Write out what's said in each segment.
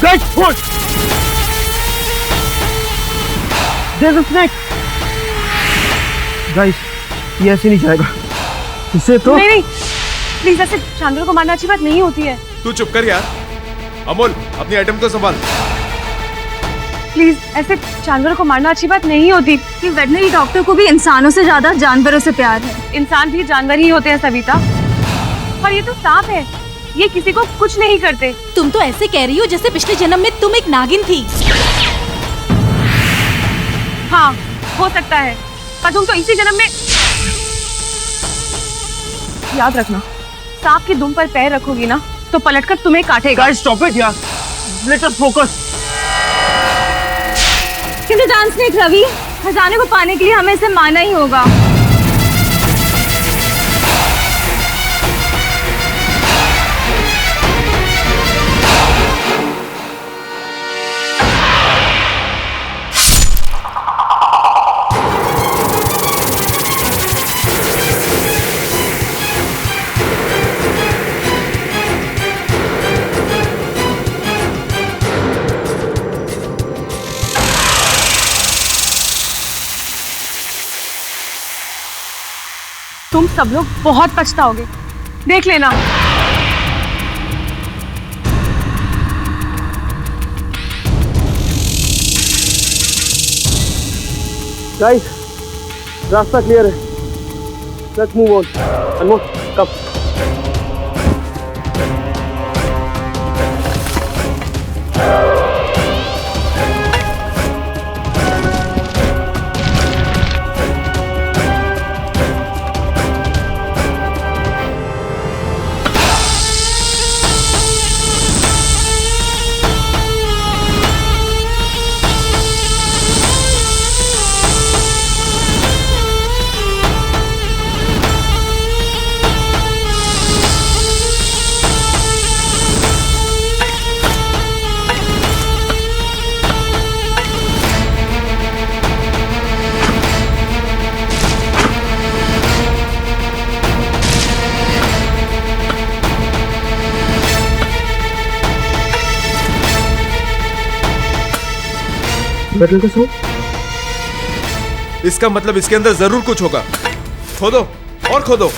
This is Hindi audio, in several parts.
Guys, push! There's a snake. Guys, ये ऐसे नहीं जाएगा। इसे तो नहीं, प्लीज ऐसे जानवरों को मारना अच्छी बात नहीं होती है। तू चुप कर यार। अमोल, अपनी आइटम को संभाल। प्लीज ऐसे जानवरों को मारना अच्छी बात नहीं होती। कि वेटनरी डॉक्टर को भी इंसानों से ज्यादा जानवरों से प्यार है। इंसान भी जानवर ही होते हैं सविता। और ये तो सांप है, ये किसी को कुछ नहीं करते। तुम तो ऐसे कह रही हो जैसे पिछले जन्म में तुम एक नागिन थी। हाँ, हो सकता है, पर तुम तो इसी जन्म में। याद रखना, सांप की दुम पर पैर रखोगी ना तो पलटकर तुम्हें काटेगा। Guys, stop it यार। Let us focus. किंतु डांस स्नेक रवि, खजाने को पाने के लिए हमें इसे मारना ही होगा। तुम सब लोग बहुत पछताओगे, देख लेना। Guys, रास्ता क्लियर है। Let's move on. Anmol, come. Metal का सूप? इसका मतलब इसके अंदर जरूर कुछ होगा। खोदो और खोदो।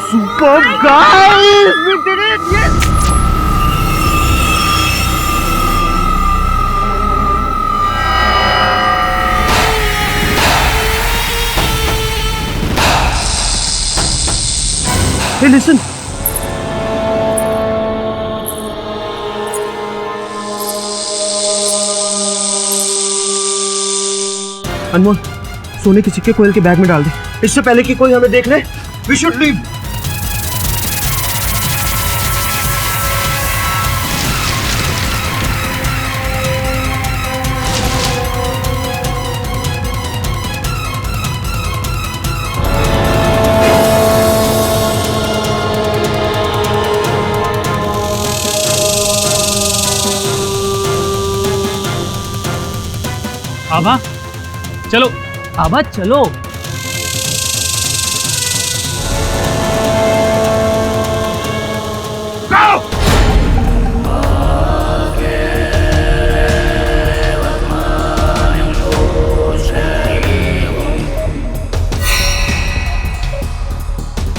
Superb, guys! We did it! Yes! Hey, listen! अनमोल, सोने के सिक्के कोयल के बैग में डाल दे। इससे पहले कि कोई हमें देख ले, we should leave. आभा चलो, आभा चलो।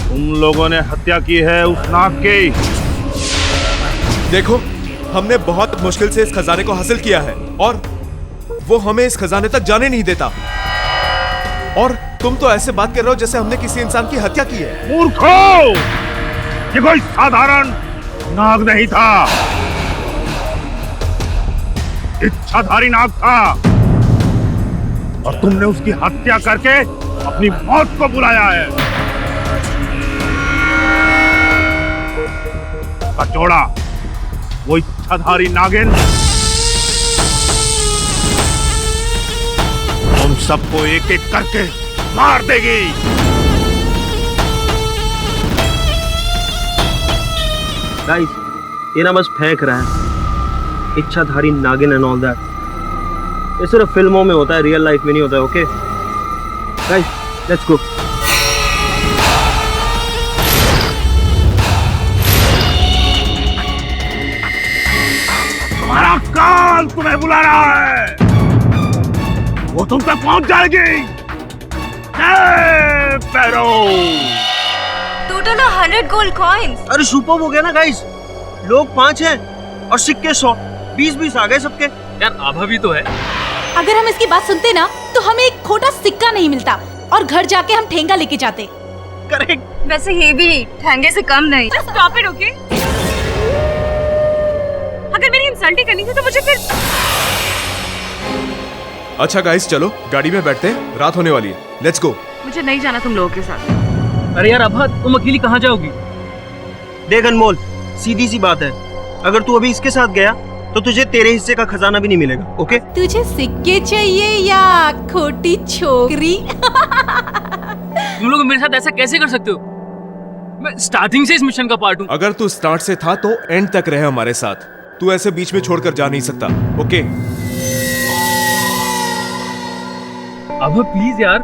तुम लोगों ने हत्या की है उस नाग की। देखो, हमने बहुत मुश्किल से इस खजाने को हासिल किया है और वो हमें इस खजाने तक जाने नहीं देता। और तुम तो ऐसे बात कर रहे हो जैसे हमने किसी इंसान की हत्या की है। मूर्खों! ये कोई साधारण नाग नहीं था, इच्छाधारी नाग था और तुमने उसकी हत्या करके अपनी मौत को बुलाया है। कचौड़ा, वो इच्छाधारी नागिन सबको एक एक करके मार देगी। गाइस, ये ना बस फेंक रहा है इच्छाधारी नागिन एंड ऑल दैट। ये सिर्फ फिल्मों में होता है, रियल लाइफ में नहीं होता है। Okay guys, let's go. तुम्हारा काल तुम्हें बुला रहा है, वो तुम तक पहुंच जाएगी। पैरो टोटल 100 गोल्ड कॉइन्स। अरे सुपर हो गया ना गाइस, लोग 5 हैं और सिक्के 100, 20-20 आ गए सबके। यार आभा भी तो है। अगर हम इसकी बात सुनते ना तो हमें एक खोटा सिक्का नहीं मिलता और घर जाके हम ठेंगा लेके जाते। करेक्ट। वैसे ये भी ठहंगे से कम नहीं। Stop it, okay? अगर मेरी इंसल्ट ही करनी थी तो मुझे फिर। अच्छा गाइस, चलो गाड़ी में बैठते हैं, रात होने वाली है। Let's go. मुझे नहीं जाना तुम लोगों के साथ। अरे यार आभा, तुम अकेली कहाँ जाओगी? देख अनमोल, सीधी सी बात है, अगर तू अभी इसके साथ गया तो तुझे तेरे हिस्से का खजाना भी नहीं मिलेगा। ओके? तुझे सिक्के चाहिए या खोटी छोकरी? तुम लोग मेरे साथ ऐसा कैसे कर सकते हो? मैं स्टार्टिंग से इस मिशन का पार्ट हूँ। अगर तू स्टार्ट से था तो एंड तक रहे हमारे साथ। तू ऐसे बीच में छोड़कर जा नहीं सकता। ओके? आभा प्लीज यार।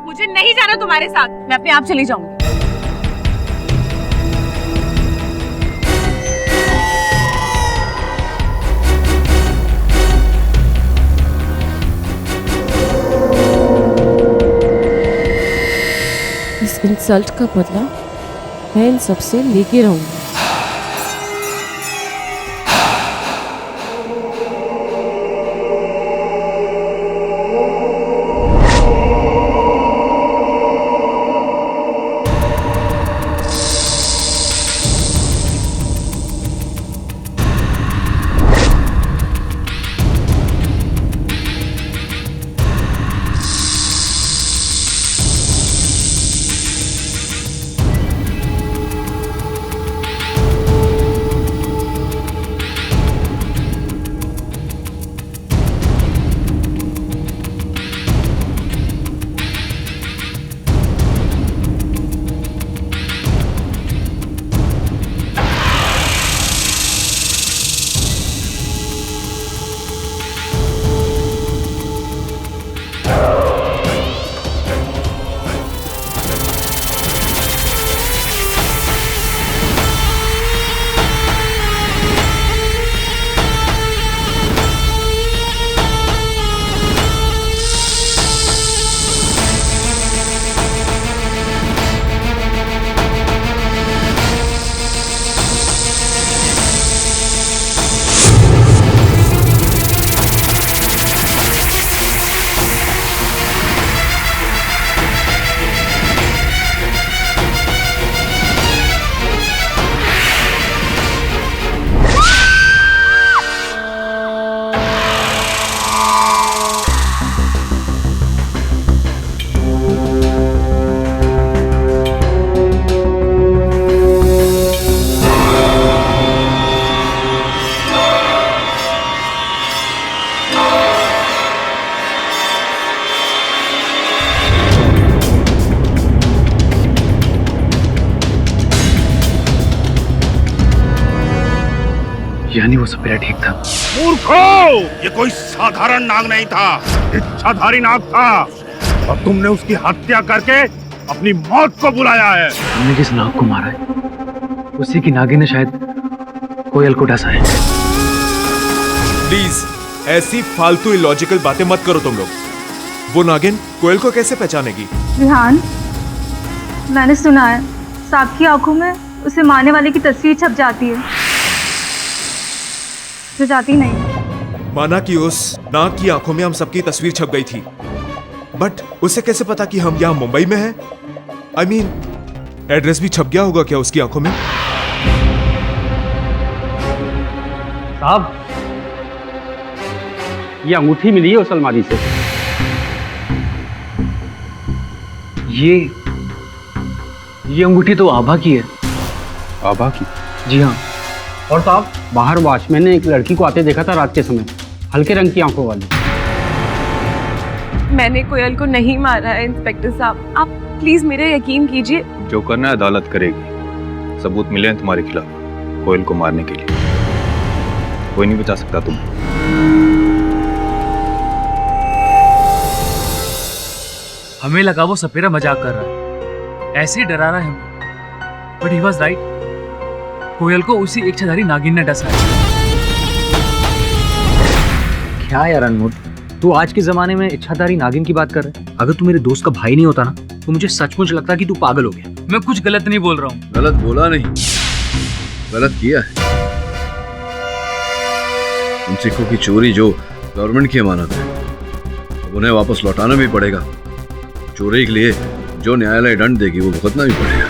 मुझे नहीं जाना तुम्हारे साथ, मैं अपने आप चली जाऊंगी। इस इंसल्ट का बदला मैं इन सबसे लेके रहूंगी। यानी वो सपेरा ठीक था। मूर्खो, ये कोई साधारण नाग नहीं था, इच्छाधारी नाग था, और तुमने उसकी हत्या करके अपनी मौत को बुलाया है। हमने जिस नाग को मारा है उसी की नागिन ने शायद कोयल को डसा है। प्लीज ऐसी फालतू इलॉजिकल बातें मत करो तुम लोग। वो नागिन कोयल को कैसे पहचानेगी? रिहान, मैंने सुना है सांप की आंखों में उसे मारने वाले की तस्वीर छप जाती है, जो जाती नहीं। माना कि उस नाग की आंखों में हम सबकी तस्वीर छप गई थी, बट उसे कैसे पता कि हम यहाँ मुंबई में हैं? I mean, एड्रेस भी छप गया होगा क्या उसकी आंखों में? साहब, ये अंगूठी मिली है उस अलमारी से। ये अंगूठी तो आभा की है। आभा की? जी हाँ। और साहब, बाहर वॉचमैन ने एक लड़की को आते देखा था रात के समय, हल्के रंग की आंखों वाली। मैंने कोयल को नहीं मारा है इंस्पेक्टर साहब, आप प्लीज मेरे यकीन कीजिए। जो करना है अदालत करेगी। सबूत मिले हैं तुम्हारे खिलाफ कोयल को मारने के लिए। कोई नहीं बचा सकता तुम। हमें लगा वो सपेरा मजाक कर रहा है, ऐसे ही डरा रहा है हमें, बट ही वाज राइट। कोयल को उसी इच्छाधारी नागिन ने डसा है। क्या यार अनमोल, तू आज के जमाने में इच्छाधारी नागिन की बात कर रहा है? अगर तू मेरे दोस्त का भाई नहीं होता ना तो मुझे सचमुच लगता कि तू पागल हो गया। मैं कुछ गलत नहीं बोल रहा हूँ। गलत बोला नहीं, गलत किया है। उन सिक्कों की चोरी जो गवर्नमेंट की अमानत है, अब उन्हें वापस लौटाना भी पड़ेगा। चोरी के लिए जो न्यायालय दंड देगी वो भुगतना भी पड़ेगा।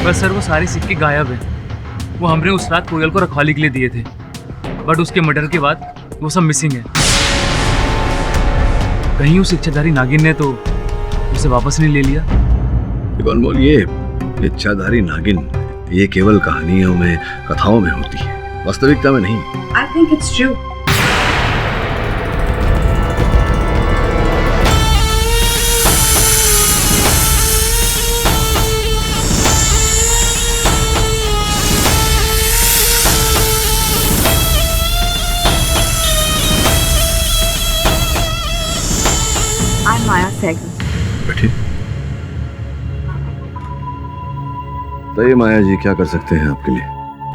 बस सर, वो सारे सिक्के गायब हैं। वो हमने उस रात कोयल को रखवाली के लिए दिए थे, बट उसके मर्डर के बाद वो सब मिसिंग है। कहीं उस इच्छाधारी नागिन ने तो उसे वापस नहीं ले लिया। अनमोल, ये इच्छाधारी नागिन ये केवल कहानियों में, कथाओं में होती है, वास्तविकता में नहीं। I think it's true. Maya Sehgal. बैठिए। तो ये माया जी क्या कर सकते हैं आपके लिए?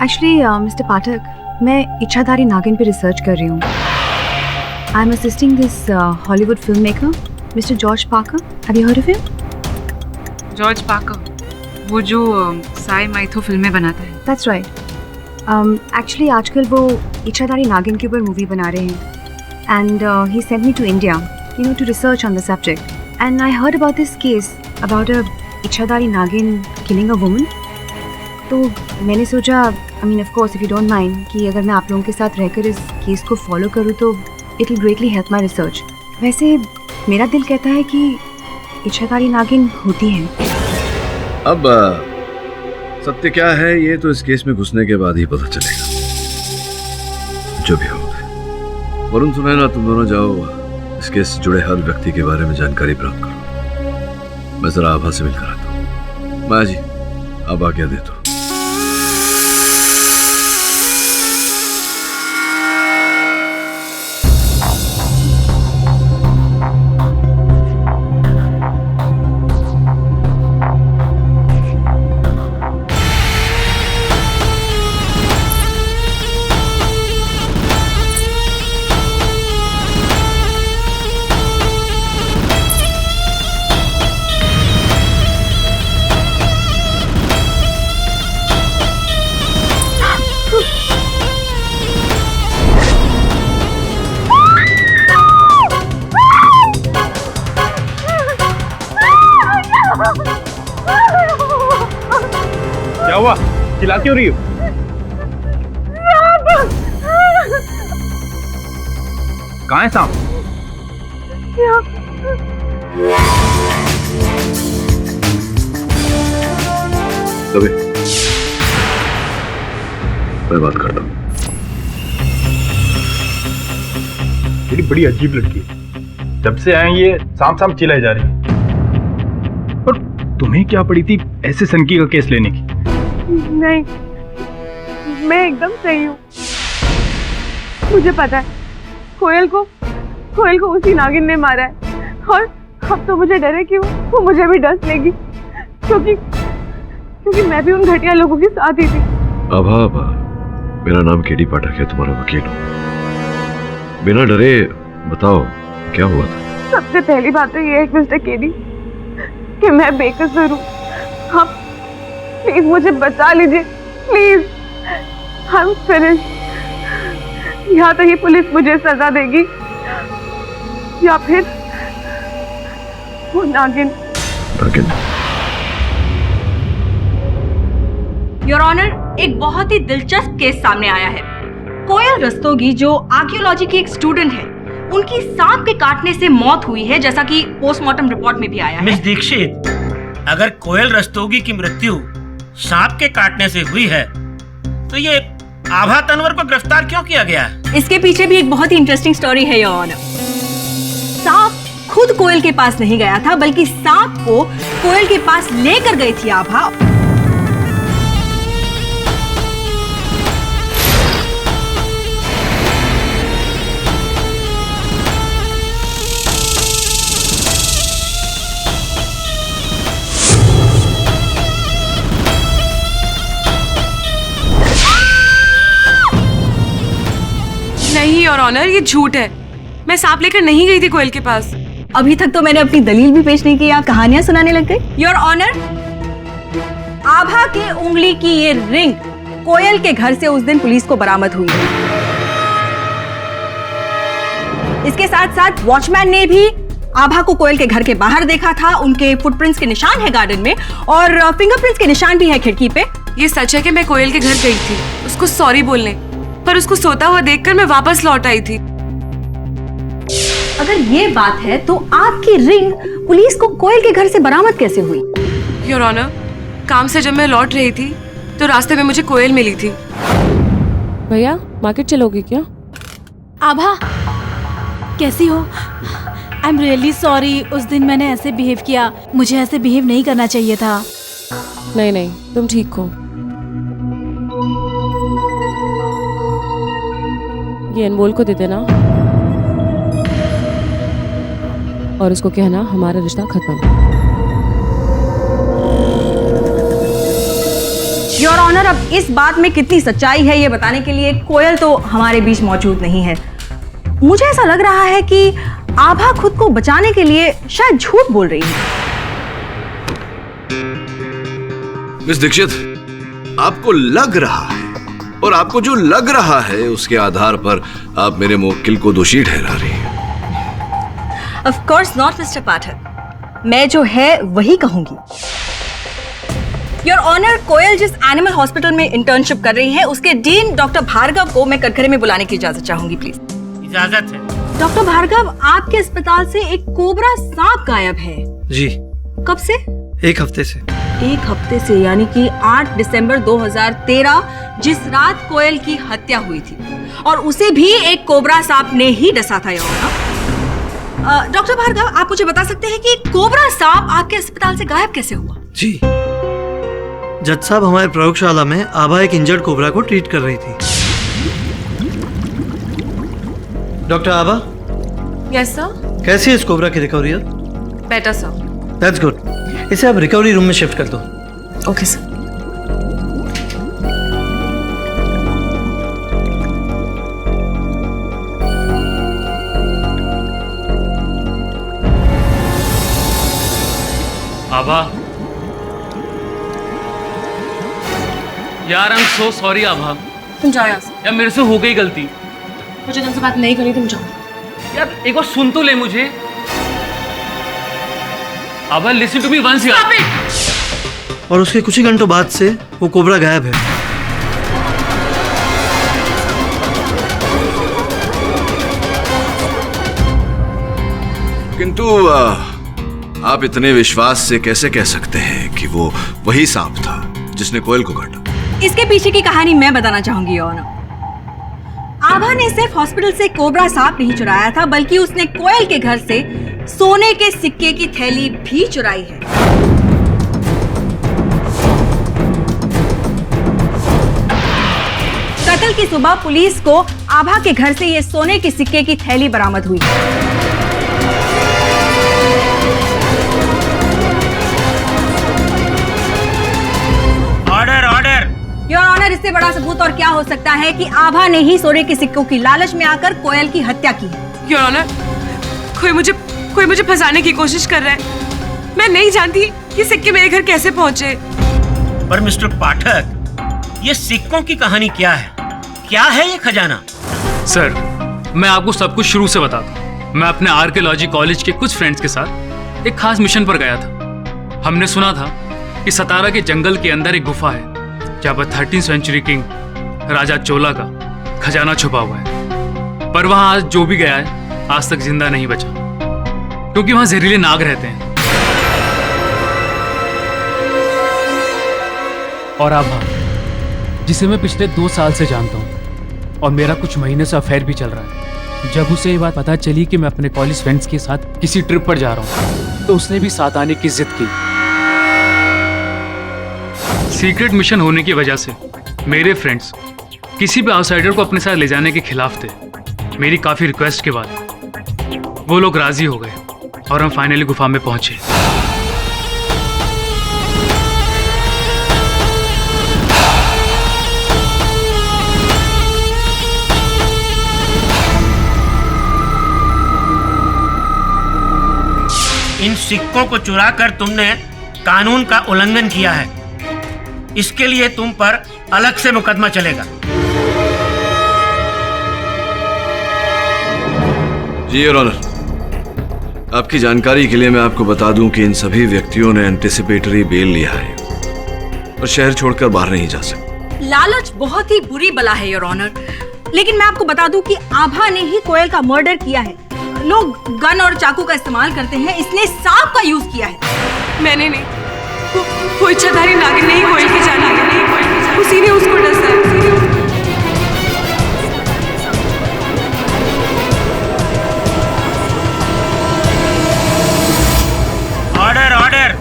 एक्चुअली मिस्टर पाठक, मैं इच्छाधारी नागिन पे रिसर्च कर रही हूँ। I M assisting this Hollywood film maker mister George Parker. Have you heard of him? George Parker, वो जो साई माइथो फिल्में बनाता है। That's right. एक्चुअली आजकल वो इच्छाधारी नागिन के ऊपर मूवी बना रहे हैं and he sent me to India to research on the subject, and I heard about this case about a इच्छाधारी नागिन killing a woman. तो मैंने सोचा, I mean of course if you don't mind, कि अगर मैं आप लोगों के साथ रहकर इस केस को फॉलो करूँ तो it will greatly help my research. वैसे मेरा दिल कहता है कि इच्छाधारी नागिन होती है। अब सत्य क्या है ये तो इस केस में घुसने के बाद ही पता चलेगा। जो भी हो, वरुण सुनैना, तुम दोनों जाओ इस केस से जुड़े हर व्यक्ति के बारे में जानकारी प्राप्त करो। मैं जरा आभा से मिलकर आता हूँ। माया जी, आप आज्ञा दे दो। क्या हुआ? चिल्ला क्यों रही हो? कहाँ है सांप? तभी मैं बात करता हूँ। तेरी बड़ी अजीब लड़की है। जब से आए ये सांप सांप चिल्लाई जा रही है। और तुम्हें क्या पड़ी थी ऐसे सनकी का केस लेने की? नहीं, मैं एकदम सही हूँ। मुझे पता है कोयल को उसी नागिन ने मारा है, और अब तो मुझे डर है कि वो मुझे भी डस लेगी, क्योंकि मैं भी उन घटिया लोगों के साथ ही थी। आभा, मेरा नाम केडी पाठक है, तुम्हारा वकील हूँ। बिना डरे बताओ क्या हुआ था? सबसे पहली बात तो ये है मिस्टर केडी कि मैं बेकसूर हूँ। आप प्लीज मुझे बचा लीजिए, प्लीज। I am finished. या तो ये पुलिस मुझे सजा देगी या फिर वो नागिन। योर ऑनर, एक बहुत ही दिलचस्प केस सामने आया है। कोयल रस्तोगी जो आर्कियोलॉजी की एक स्टूडेंट है, उनकी सांप के काटने से मौत हुई है, जैसा कि पोस्टमार्टम रिपोर्ट में भी आया है। मिस दीक्षित, अगर कोयल रस्तोगी की मृत्यु सांप के काटने से हुई है तो ये आभा तनवर को गिरफ्तार क्यों किया गया? इसके पीछे भी एक बहुत ही इंटरेस्टिंग स्टोरी है योर ऑनर। सांप खुद कोयल के पास नहीं गया था, बल्कि सांप को कोयल के पास लेकर गई थी आभा। नहीं योर ऑनर, ये झूठ है। मैं सांप लेकर नहीं गई थी कोयल के पास। अभी तक तो मैंने अपनी दलील भी पेश नहीं की, आप कहानियां सुनाने लग गए। योर ऑनर, आभा के उंगली की ये रिंग कोयल के घर से उस दिन पुलिस को बरामद हुई है। इसके साथ साथ वॉचमैन ने भी आभा को कोयल के घर के बाहर देखा था। उनके फुटप्रिंट्स के निशान है गार्डन में और फिंगरप्रिंट्स के निशान भी है खिड़की पे। ये सच है कि मैं कोयल के घर गई थी उसको सॉरी बोलने, पर उसको सोता हुआ देखकर मैं वापस लौट आई थी। अगर ये बात है तो आपकी रिंग पुलिस को कोयल के घर से बरामद कैसे हुई? योर ऑनर, काम से जब मैं लौट रही थी तो रास्ते में मुझे कोयल मिली थी। भैया मार्केट चलोगे क्या? आभा कैसी हो? आई एम रियली सॉरी, उस दिन मैंने ऐसे बिहेव किया। मुझे ऐसे बिहेव नहीं करना चाहिए था। नहीं नहीं, तुम ठीक हो। ये अनमोल को दे देना और उसको कहना हमारा रिश्ता खत्म। योर ऑनर, अब इस बात में कितनी सच्चाई है ये बताने के लिए कोयल तो हमारे बीच मौजूद नहीं है। मुझे ऐसा लग रहा है कि आभा खुद को बचाने के लिए शायद झूठ बोल रही है। मिस दीक्षित, आपको लग रहा है, और आपको जो लग रहा है उसके आधार पर आप मेरे मुवक्किल को दोषी ठहरा रही हैं। Of course not, मिस्टर पाठक। मैं जो है वही कहूंगी। योर ऑनर, कोयल जिस एनिमल हॉस्पिटल में इंटर्नशिप कर रही है उसके डीन डॉक्टर भार्गव को मैं कटघरे में बुलाने की इजाजत चाहूंगी, प्लीज। इजाजत है। डॉक्टर भार्गव, आपके अस्पताल से एक कोबरा सांप गायब है। जी। कब से? एक हफ्ते से। एक हफ्ते से, यानी कि 8 दिसंबर 2013, जिस रात कोयल की हत्या हुई थी, और उसे भी एक कोबरा सांप ने ही डसा था। डॉक्टर भार्गव, आप मुझे बता सकते हैं कि कोबरा सांप आपके अस्पताल से गायब कैसे हुआ? जी, जज साहब, हमारे प्रयोगशाला में आभा एक इंजर्ड कोबरा को ट्रीट कर रही थी। डॉक्टर आभा। Yes sir. कैसी है इस कोबरा की recovery? Better sir. That's good. इसे अब रिकवरी रूम में शिफ्ट कर दो। Okay sir. आभा, यार आई एम सो सॉरी आभा। तुम जाओ यहाँ से। यार मेरे से हो गई गलती। मुझे तुमसे बात नहीं करनी, तुम जाओ। यार एक बार सुन तो ले मुझे। आभा लिसन टू मी वंस यार। और उसके कुछ ही घंटों बाद से वो कोबरा गायब है। किंतु आप इतने विश्वास से कैसे कह सकते हैं कि वो वही सांप था जिसने कोयल को काटा? इसके पीछे की कहानी मैं बताना चाहूंगी। आभा ने सिर्फ हॉस्पिटल से कोबरा सांप नहीं चुराया था, बल्कि उसने कोयल के घर से सोने के सिक्के की थैली भी चुराई है। कत्ल की सुबह पुलिस को आभा के घर से ये सोने के सिक्के की थैली बरामद हुई। Order order. योर ऑनर, इससे बड़ा सबूत और क्या हो सकता है कि आभा ने ही सोने के सिक्कों की लालच में आकर कोयल की हत्या की है। योर ऑनर, कोई मुझे फंसाने की कोशिश कर रहा है। मैं नहीं जानती कि सिक्के मेरे घर कैसे पहुंचे। पर मिस्टर पाठक, ये सिक्कों की कहानी क्या है? क्या है ये खजाना? सर, मैं आपको सब कुछ शुरू से बताता हूँ। मैं अपने आर्कियोलॉजी कॉलेज के कुछ फ्रेंड्स के साथ एक खास मिशन पर गया था। हमने सुना था कि सतारा के जंगल के अंदर एक गुफा है जहाँ पर 13th सेंचुरी किंग राजा चोला का खजाना छुपा हुआ है। पर वहाँ आज जो भी गया है आज तक जिंदा नहीं बचा, क्योंकि वहाँ जहरीले नाग रहते हैं। और आभा, जिसे मैं पिछले 2 साल से जानता हूँ, और मेरा कुछ महीने से अफेयर भी चल रहा है। जब उसे ये बात पता चली कि मैं अपने कॉलेज फ्रेंड्स के साथ किसी ट्रिप पर जा रहा हूँ, तो उसने भी साथ आने की जिद की। सीक्रेट मिशन होने की वजह से मेरे फ्रेंड्स किसी भी आउटसाइडर को अपने साथ ले जाने के खिलाफ थे। मेरी काफ़ी रिक्वेस्ट के बाद वो लोग राजी हो गए और हम फाइनली गुफा में पहुंचे। इन सिक्कों को चुराकर तुमने कानून का उल्लंघन किया है। इसके लिए तुम पर अलग से मुकदमा चलेगा। जी योर ऑनर, आपकी जानकारी के लिए मैं आपको बता दूं कि इन सभी व्यक्तियों ने एंटिसिपेटरी बेल लिया है और शहर छोड़कर बाहर नहीं जा सकते। लालच बहुत ही बुरी बला है योर ऑनर, लेकिन मैं आपको बता दूं कि आभा ने ही कोयल का मर्डर किया है। लोग गन और चाकू का इस्तेमाल करते हैं, इसने सांप का यूज किया है। मैंने नहीं, वो इच्छाधारी नागिन नहीं कोयल की जान आ गई, उसी ने उसको डसा। Order order.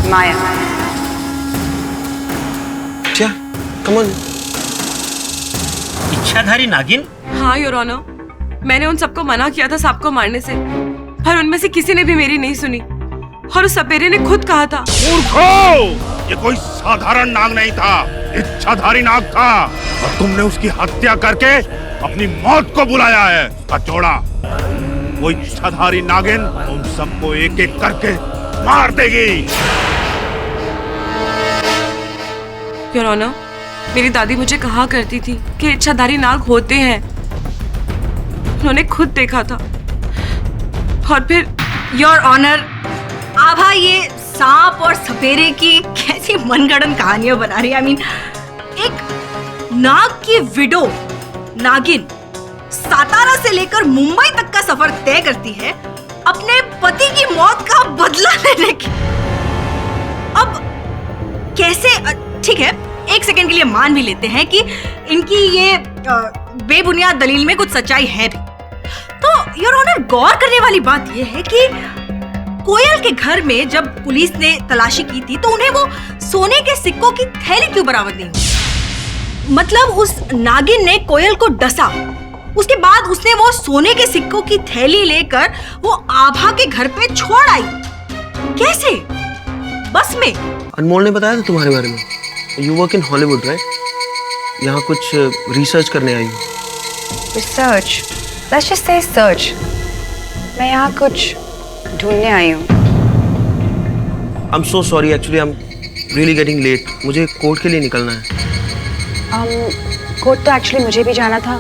माया, क्या? Come on. इच्छाधारी नागिन? हाँ योर ऑनर, मैंने उन सबको मना किया था सांप को मारने से, पर उनमें से किसी ने भी मेरी नहीं सुनी और उस सपेरे ने खुद कहा था। मूर्खो! ये कोई साधारण नाग नहीं था, इच्छाधारी नाग था और तुमने उसकी हत्या करके अपनी मौत को बुलाया है। उसका जोड़ा, वो इच्छाधारी नागिन तुम सबको एक एक करके मार देगी। योर ऑनर, मेरी दादी मुझे कहा करती थी कि इच्छाधारी नाग होते हैं। उन्होंने खुद देखा था और फिर। योर ऑनर, आभा ये सांप और सपेरे की कैसी मनगढ़ंत कहानियां बना रही है। I mean, एक नाग की विडो नागिन सातारा से लेकर मुंबई तक का सफर तय करती है अपने पति की मौत का बदला लेने की। अब कैसे? ठीक है, एक सेकंड के लिए मान भी लेते हैं कि इनकी ये बेबुनियाद दलील में कुछ सच्चाई है भी, तो योर ऑनर गौर करने वाली बात यह है कि कोयल के घर में जब पुलिस ने तलाशी की थी तो उन्हें वो सोने के सिक्कों की थैली क्यों बरामद नहीं हुई? मतलब उस नागिन ने कोयल को डसा, उसके बाद उसने वो सोने के सिक्कों की थैली लेकर वो आभा के घर पे छोड़ आई। कैसे? बस में? अनमोल ने बताया था तुम्हारे बारे में। You work in Hollywood right? यहाँ कुछ रिसर्च करने आई हूँ। Research? Let's just say search. मैं यहाँ कुछ ढूंढने आई हूँ। I am so sorry, actually I am really getting late. मुझे कोर्ट के लिए निकलना है। कोर्ट तो एक्चुअली मुझे भी जाना था।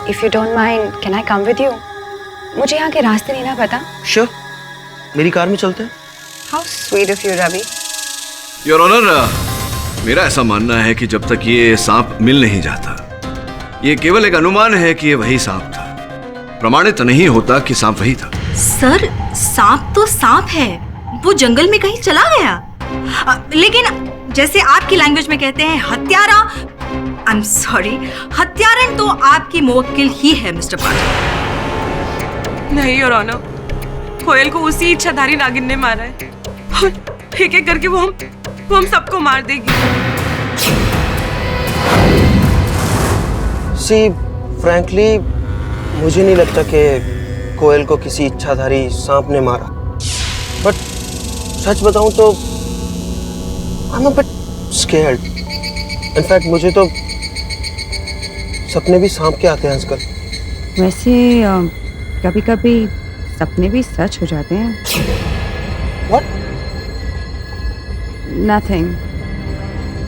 If you don't mind, can I come with you? मुझे यहाँ के रास्ते नहीं ना पता। श्योर, मेरी कार में चलते हैं। How sweet of you Ravi. Your honour, मेरा ऐसा मानना है कि जब तक ये सांप मिल नहीं जाता, ये केवल एक अनुमान है कि ये वही सांप था। प्रमाणित नहीं होता कि सांप वही था। सर, सांप तो सांप है, वो जंगल में कहीं चला गया। लेकिन जैसे आपकी लैंग्वेज में कहते हैं हत्यारा, आई एम सॉरी, हत्यारन तो आपकी मुवक्किल ही है मिस्टर पाठक। नहीं योर ऑनर, कोयल को उसी इच्छाधारी नागिन ने मारा है और एक एक करके वो हम सबको मार देगी। सी फ्रैंकली मुझे नहीं लगता कि कोयल को किसी इच्छाधारी सांप ने मारा, बट सच बताऊं तो I am a bit scared. In fact मुझे तो सपने भी सांप के आते हैं आजकल। वैसे कभी कभी सपने भी सच हो जाते हैं। What? Nothing.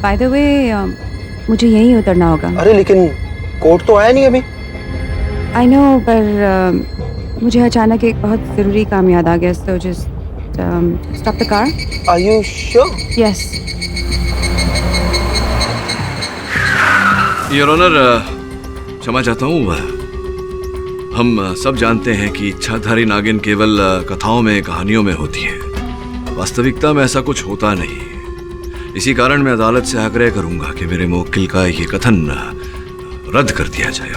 By the way, मुझे यहीं उतरना होगा। अरे लेकिन कोर्ट तो आया नहीं अभी। I know, पर मुझे अचानक एक बहुत ज़रूरी काम याद आ गया, so just stop the car. Are you sure? Yes. Your honour, क्षमा चाहता हूँ। हम सब जानते हैं कि इच्छाधारी नागिन केवल कथाओं में, कहानियों में होती है। वास्तविकता में ऐसा कुछ होता नहीं। इसी कारण मैं अदालत से आग्रह करूंगा कि मेरे मुवक्किल का ये कथन रद्द कर दिया जाए।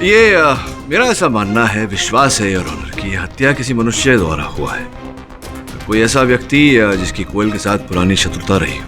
ये मेरा ऐसा मानना है, विश्वास है योर ऑनर, कि यह हत्या किसी मनुष्य द्वारा हुआ है। कोई ऐसा व्यक्ति जिसकी कोयल के साथ पुरानी शत्रुता रही हो।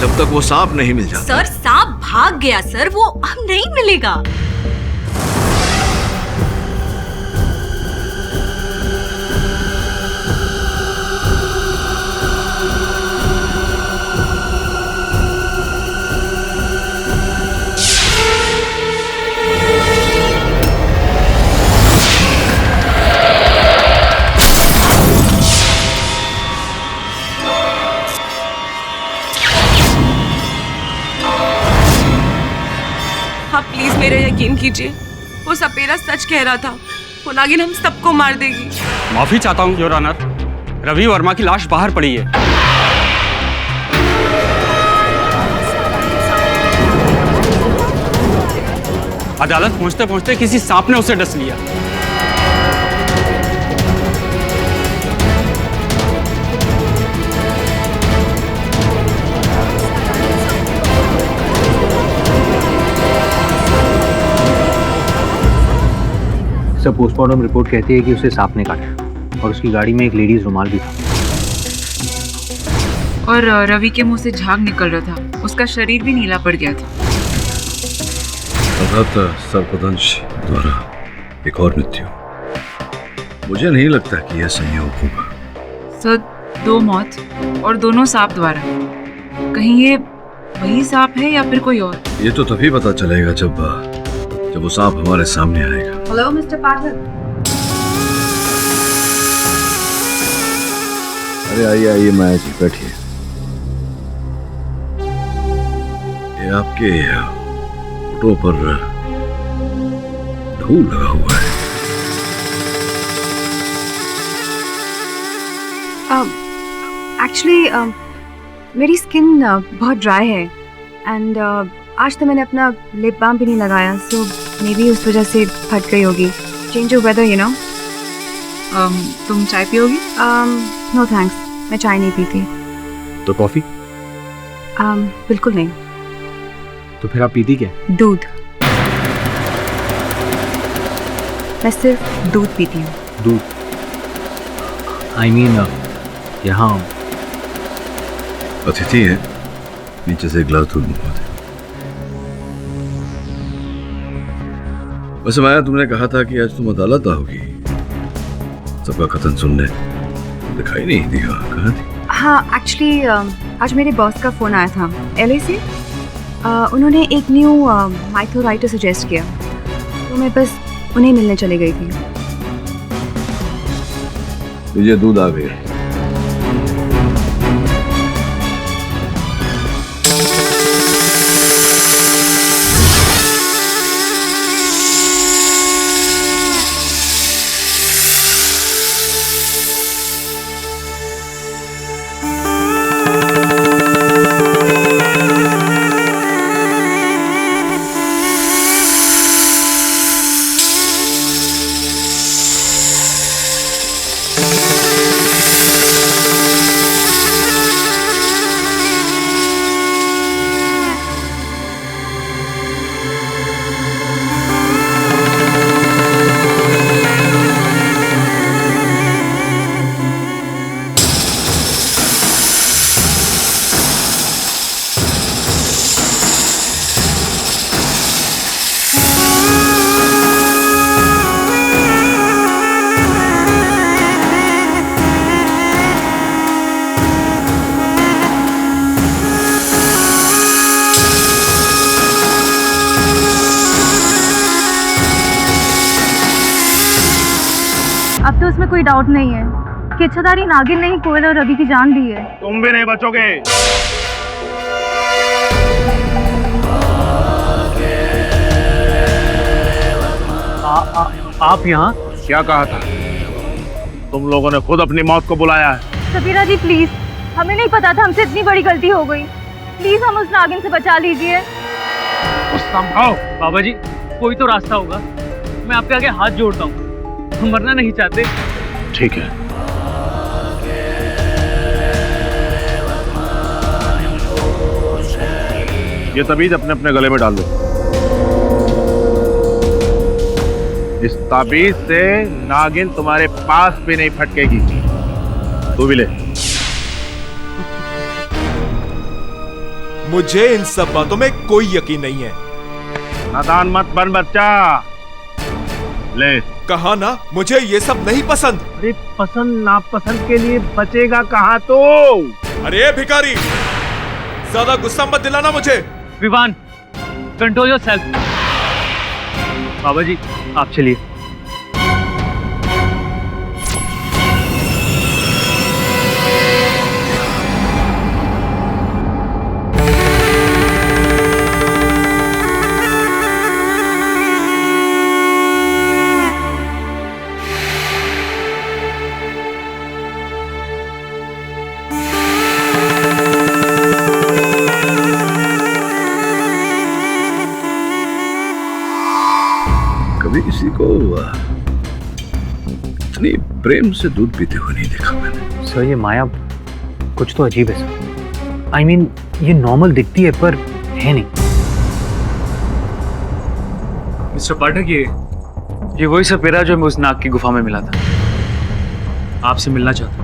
जब तक वो सांप नहीं मिल जाता। सर, सांप भाग गया सर, वो अब नहीं मिलेगा। आप प्लीज मेरा यकीन कीजिए, वो सपेरा सच कह रहा था। वो नागिन हम सबको मार देगी। माफी चाहता हूँ योर ऑनर, रवि वर्मा की लाश बाहर पड़ी है। अदालत पहुंचते पहुंचते किसी सांप ने उसे डस लिया। सब पोस्टमार्टम रिपोर्ट कहती है कि उसे सांप ने काटा और उसकी गाड़ी में एक लेडीज रुमाल भी था। और रवि के मुंह से झाग निकल रहा था, उसका शरीर भी नीला पड़ गया था। सर्पदंश द्वारा एक और मृत्यु। मुझे नहीं लगता कि यह संयोग होगा। सर, 2 मौत और दोनों सांप द्वारा। कहीं ये वही सांप है या फिर कोई और? ये तो तभी पता चलेगा जब वो सांप हमारे सामने आएगा। हेलो मिस्टर पाठक। अरे आइए आइए माया जी, बैठिए। ये आपके फोटो पर धूल लगा हुआ है। एक्चुअली मेरी स्किन बहुत ड्राई है एंड आज तो मैंने अपना लिप बाम भी नहीं लगाया, सो मे बी उस वजह से फट गई होगी। Change of weather, you know. तुम चाय पियोगी? नो थैंक्स, मैं चाय नहीं पीती। तो कॉफी? बिल्कुल नहीं। तो फिर आप पीती क्या? दूध। मैं सिर्फ दूध पीती हूँ। दूध? आई मीन यहाँ अतिथि है, नीचे से एक गिलास दूध मंगवा दे। वैसे माया, तुमने कहा था कि आज तुम अदालत आओगी। सबका कथन सुनने दिखाई नहीं दिया, कहाँ थी? हाँ, एक्चुअली आज मेरे बॉस का फ़ोन आया था LA से। उन्होंने एक न्यू माइथो राइटर सजेस्ट किया, तो मैं बस उन्हें मिलने चली गई थी। मुझे दूध आ गया। इसमें कोई डाउट नहीं है कि इच्छाधारी नागिन ने ही कोयल और रवि की जान दी है। तुम भी नहीं बचोगे। आप यहाँ? क्या कहा था? तुम लोगों ने खुद अपनी मौत को बुलाया है। सफीरा जी प्लीज, हमें नहीं पता था, हमसे इतनी बड़ी गलती हो गई। प्लीज हम उस नागिन से बचा लीजिए। संभव बाबा जी, कोई तो रास्ता होगा। मैं आपके आगे हाथ जोड़ता हूँ, हम मरना नहीं चाहते। ठीक है, ये ताबीज अपने अपने गले में डाल लो। इस ताबीज से नागिन तुम्हारे पास भी नहीं फटकेगी। तू भी ले। मुझे इन सब बातों में कोई यकीन नहीं है। नादान मत बन बच्चा। ले। कहा ना, मुझे ये सब नहीं पसंद। अरे पसंद नापसंद के लिए बचेगा कहाँ तो। अरे भिखारी, ज्यादा गुस्सा मत दिलाना मुझे। Vivaan, control yourself. बाबा जी, आप चलिए। कभी किसी को इतनी प्रेम से दूध पीते हुए नहीं देखा मैंने। सर ये माया कुछ तो अजीब है सर। I mean, ये नॉर्मल दिखती है पर है नहीं। मिस्टर पाठक, ये वही सपेरा जो मैं उस नाग की गुफा में मिला था। आपसे मिलना चाहता हूँ।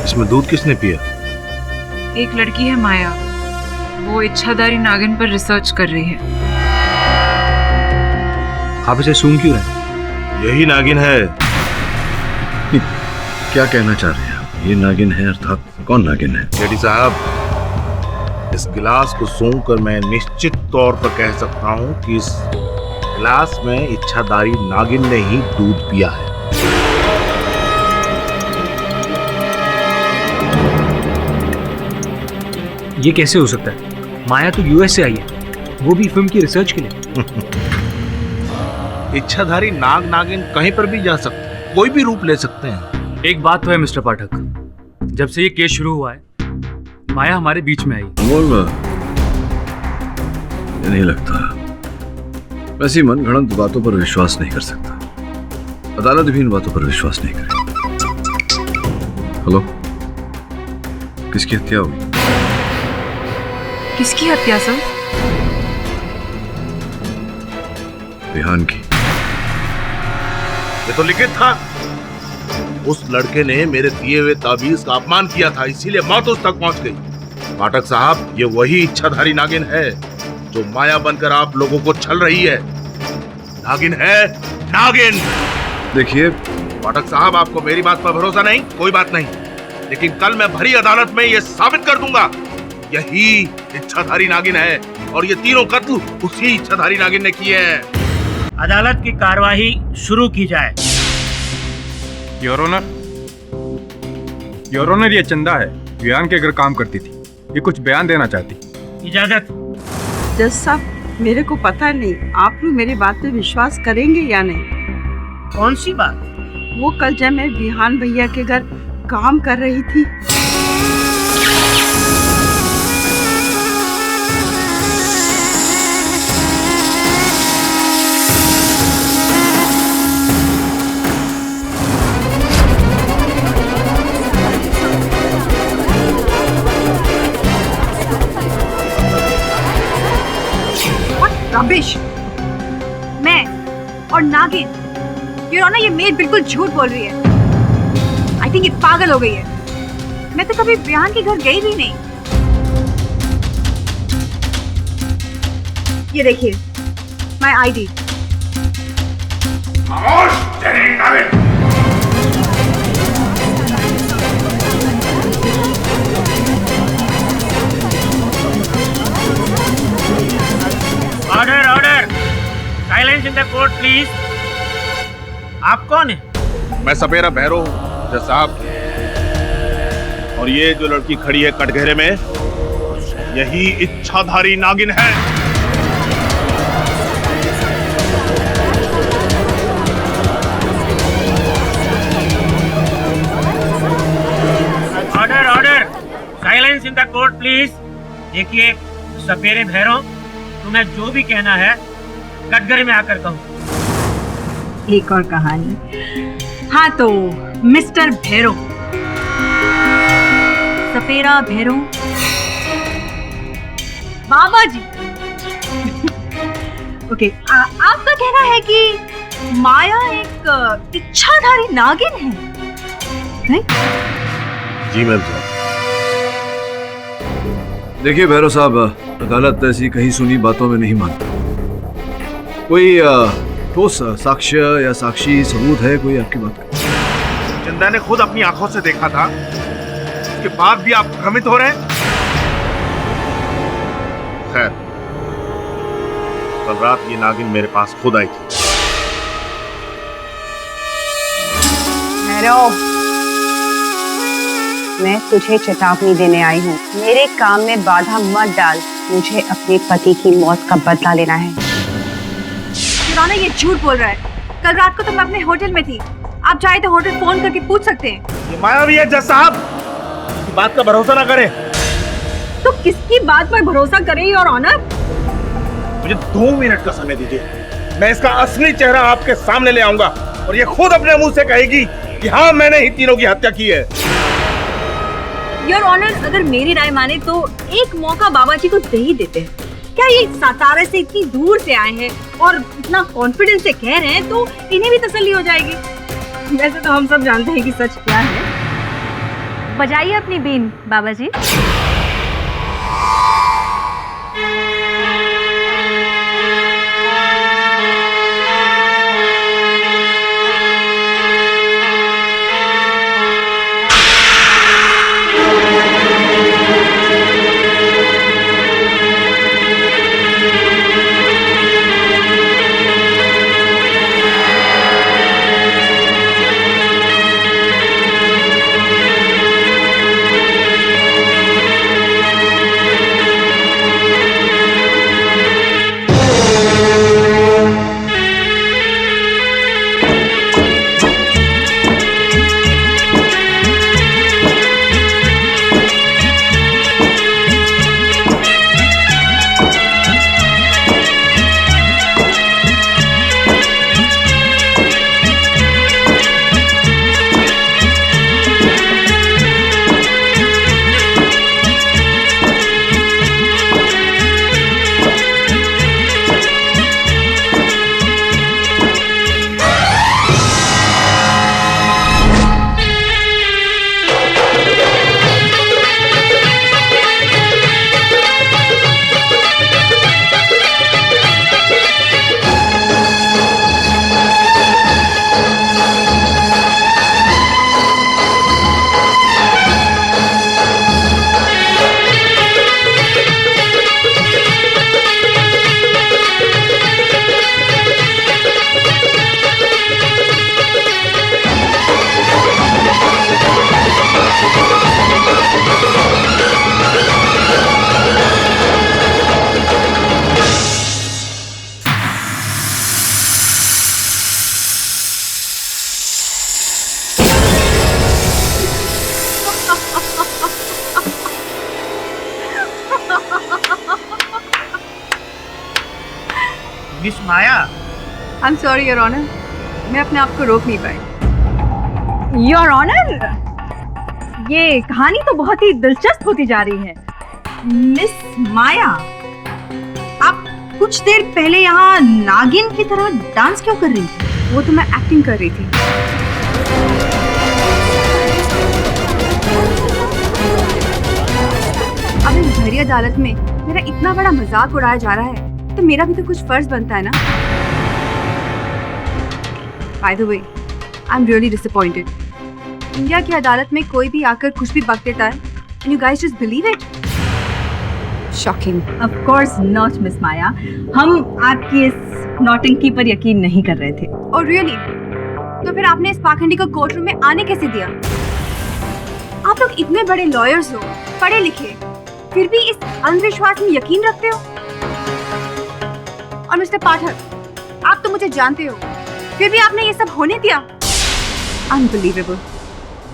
इसमें दूध किसने पिया? एक लड़की है माया, वो इच्छाधारी नागिन पर रिसर्च कर रही है। आप इसे सूंघ क्यों रहे? यही नागिन है। क्या कहना चाह रहे हैं? ये नागिन है अर्थात कौन नागिन है? जेडी साहब, इस गिलास को सूंघ कर मैं निश्चित तौर पर कह सकता हूँ कि इस गिलास में इच्छाधारी नागिन ने ही दूध पिया है। ये कैसे हो सकता है? माया तो यूएस से आई है, वो भी फिल्म की रिसर्च के लिए। इच्छाधारी नाग नागिन कहीं पर भी जा सकते हैं, कोई भी रूप ले सकते हैं। एक बात तो है मिस्टर पाठक, जब से ये केस शुरू हुआ है, माया हमारे बीच में आई। ये नहीं लगता। वैसी मन गढ़ंत बातों पर विश्वास नहीं कर सकता। अदालत भी इन बातों पर विश्वास नहीं करेगी। हेलो, किसकी हत्या हुई? किसकी हत्या सर? विहान की। ये तो लिखित था। उस लड़के ने मेरे दिए हुए ताबीज का अपमान किया था, इसीलिए मौत उस तक पहुंच गई। पाठक साहब, ये वही इच्छाधारी नागिन है जो माया बनकर आप लोगों को छल रही है। नागिन है, नागिन। देखिए पाठक साहब, आपको मेरी बात पर भरोसा नहीं, कोई बात नहीं, लेकिन कल मैं भरी अदालत में ये साबित कर दूंगा, यही इच्छाधारी नागिन है और ये तीनों कत्ल उसी इच्छाधारी नागिन ने किए हैं। अदालत की कार्यवाही शुरू की जाए। योर ऑनर, ये चंदा है, विहान के घर काम करती थी। ये कुछ बयान देना चाहती। इजाजत। जज साहब, मेरे को पता नहीं आप लोग मेरी बात पे विश्वास करेंगे या नहीं। कौन सी बात? वो कल जब मैं विहान भैया के घर काम कर रही थी, रबिश। मैं और नागिन, योर ऑनर, ये मेड बिल्कुल झूठ बोल रही है। आई थिंक ये पागल हो गई है। मैं तो कभी विहान के घर गई भी नहीं। ये देखिए, my ID. Order order, silence in the court please. आप कौन है? मैं सपेरा भैरव हूँ जज साहब, और ये जो लड़की खड़ी है कटघरे में, यही इच्छाधारी नागिन है। Order order, silence in the court please. देखिए सपेरे भैरव, तुम्हें जो भी कहना है कटघरे में आकर कहो। एक और कहानी। हाँ तो मिस्टर भैरव, सपेरा भैरव, बाबा जी। ओके, आपका कहना है कि माया एक इच्छाधारी नागिन है, राइट? जी मैम साहब। देखिए भैरव साहब, अदालत ऐसी कहीं सुनी बातों में नहीं मानती। कोई ठोस साक्ष्य या साक्षी सबूत है कोई आपकी बात का? चंदा ने खुद अपनी आंखों से देखा था, उसके बाद भी आप भ्रमित हो रहे हैं। खैर, कल रात ये नागिन मेरे पास खुद आई थी। भैरव, मैं तुझे चेतावनी देने आई हूँ। मेरे काम में बाधा मत डाल। मुझे अपने पति की मौत का बदला लेना है। योर, ये झूठ बोल रहा है। कल रात को तो मैं अपने होटल में थी। आप चाहे तो होटल फोन करके पूछ सकते हैं। ये मायावी है जज साहब, इसकी बात का भरोसा ना करें। तो किसकी बात पर भरोसा करें योर ऑनर? मुझे 2 मिनट का समय दीजिए, मैं इसका असली चेहरा आपके सामने ले आऊंगा और ये खुद अपने मुंह से कहेगी कि हाँ, मैंने ही तीनों की हत्या की है। योर ऑनर, अगर मेरी राय माने तो एक मौका बाबा जी को दे ही देते हैं। क्या ये सातारा से इतनी दूर से आए हैं और इतना कॉन्फिडेंस से कह रहे हैं, तो इन्हें भी तसल्ली हो जाएगी। वैसे तो हम सब जानते हैं कि सच क्या है। बजाइए अपनी बीन बाबा जी। Miss Maya. I am sorry your honour, मैं अपने आप को रोक नहीं पाई। योर ऑनर, ये कहानी तो बहुत ही दिलचस्प होती जा रही है। मिस माया, आप कुछ देर पहले यहाँ नागिन की तरह डांस क्यों कर रही थी? वो तो मैं एक्टिंग कर रही थी। अब इस भरी अदालत में मेरा इतना बड़ा मजाक उड़ाया जा रहा है तो मेरा भी तो कुछ फर्ज बनता है ना। By the way, I'm really disappointed. India की अदालत में कोई भी आकर कुछ भी बक देता है and you guys just believe it? Shocking. Of course not, miss Maya. हम आपकी इस नौटंकी पर यकीन नहीं कर रहे थे। Oh really? तो फिर आपने इस पाखंडी को कोर्ट रूम में आने कैसे दिया? आप लोग इतने बड़े लॉयर्स हो, पढ़े लिखे, फिर भी इस अंधविश्वास में यकीन रखते हो? और मिस्टर पाठक, आप तो मुझे जानते हो, फिर भी आपने ये सब होने दिया? Unbelievable.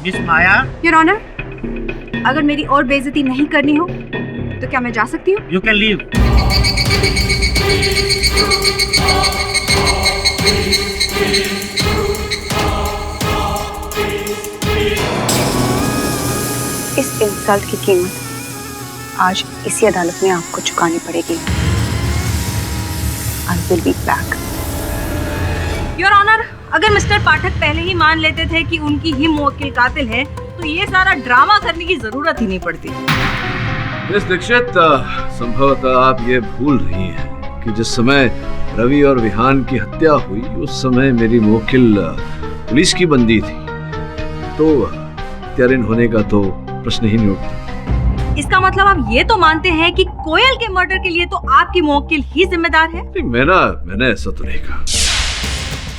Miss Maya, your honour, अगर मेरी और बेइज्जती नहीं करनी हो तो क्या मैं जा सकती हूँ? You can leave. इस इंसल्ट की कीमत आज इसी अदालत में आपको चुकानी पड़ेगी। I will be back. Your honour, अगर मिस्टर पाठक पहले ही मान लेते थे कि उनकी ही मुवक्किल कातिल है तो ये सारा ड्रामा करने की जरूरत ही नहीं पड़ती। मिस दीक्षित, संभवतः आप ये भूल रही हैं कि जिस समय रवि और विहान की हत्या हुई उस समय मेरी मुवक्किल पुलिस की बंदी थी, तो हत्यारिन होने का तो प्रश्न ही नहीं उठता। इसका मतलब आप ये तो मानते हैं कि कोयल के मर्डर के लिए तो आपकी मुवक्किल ही जिम्मेदार है? नहीं, मैंने ऐसा तो नहीं कहा।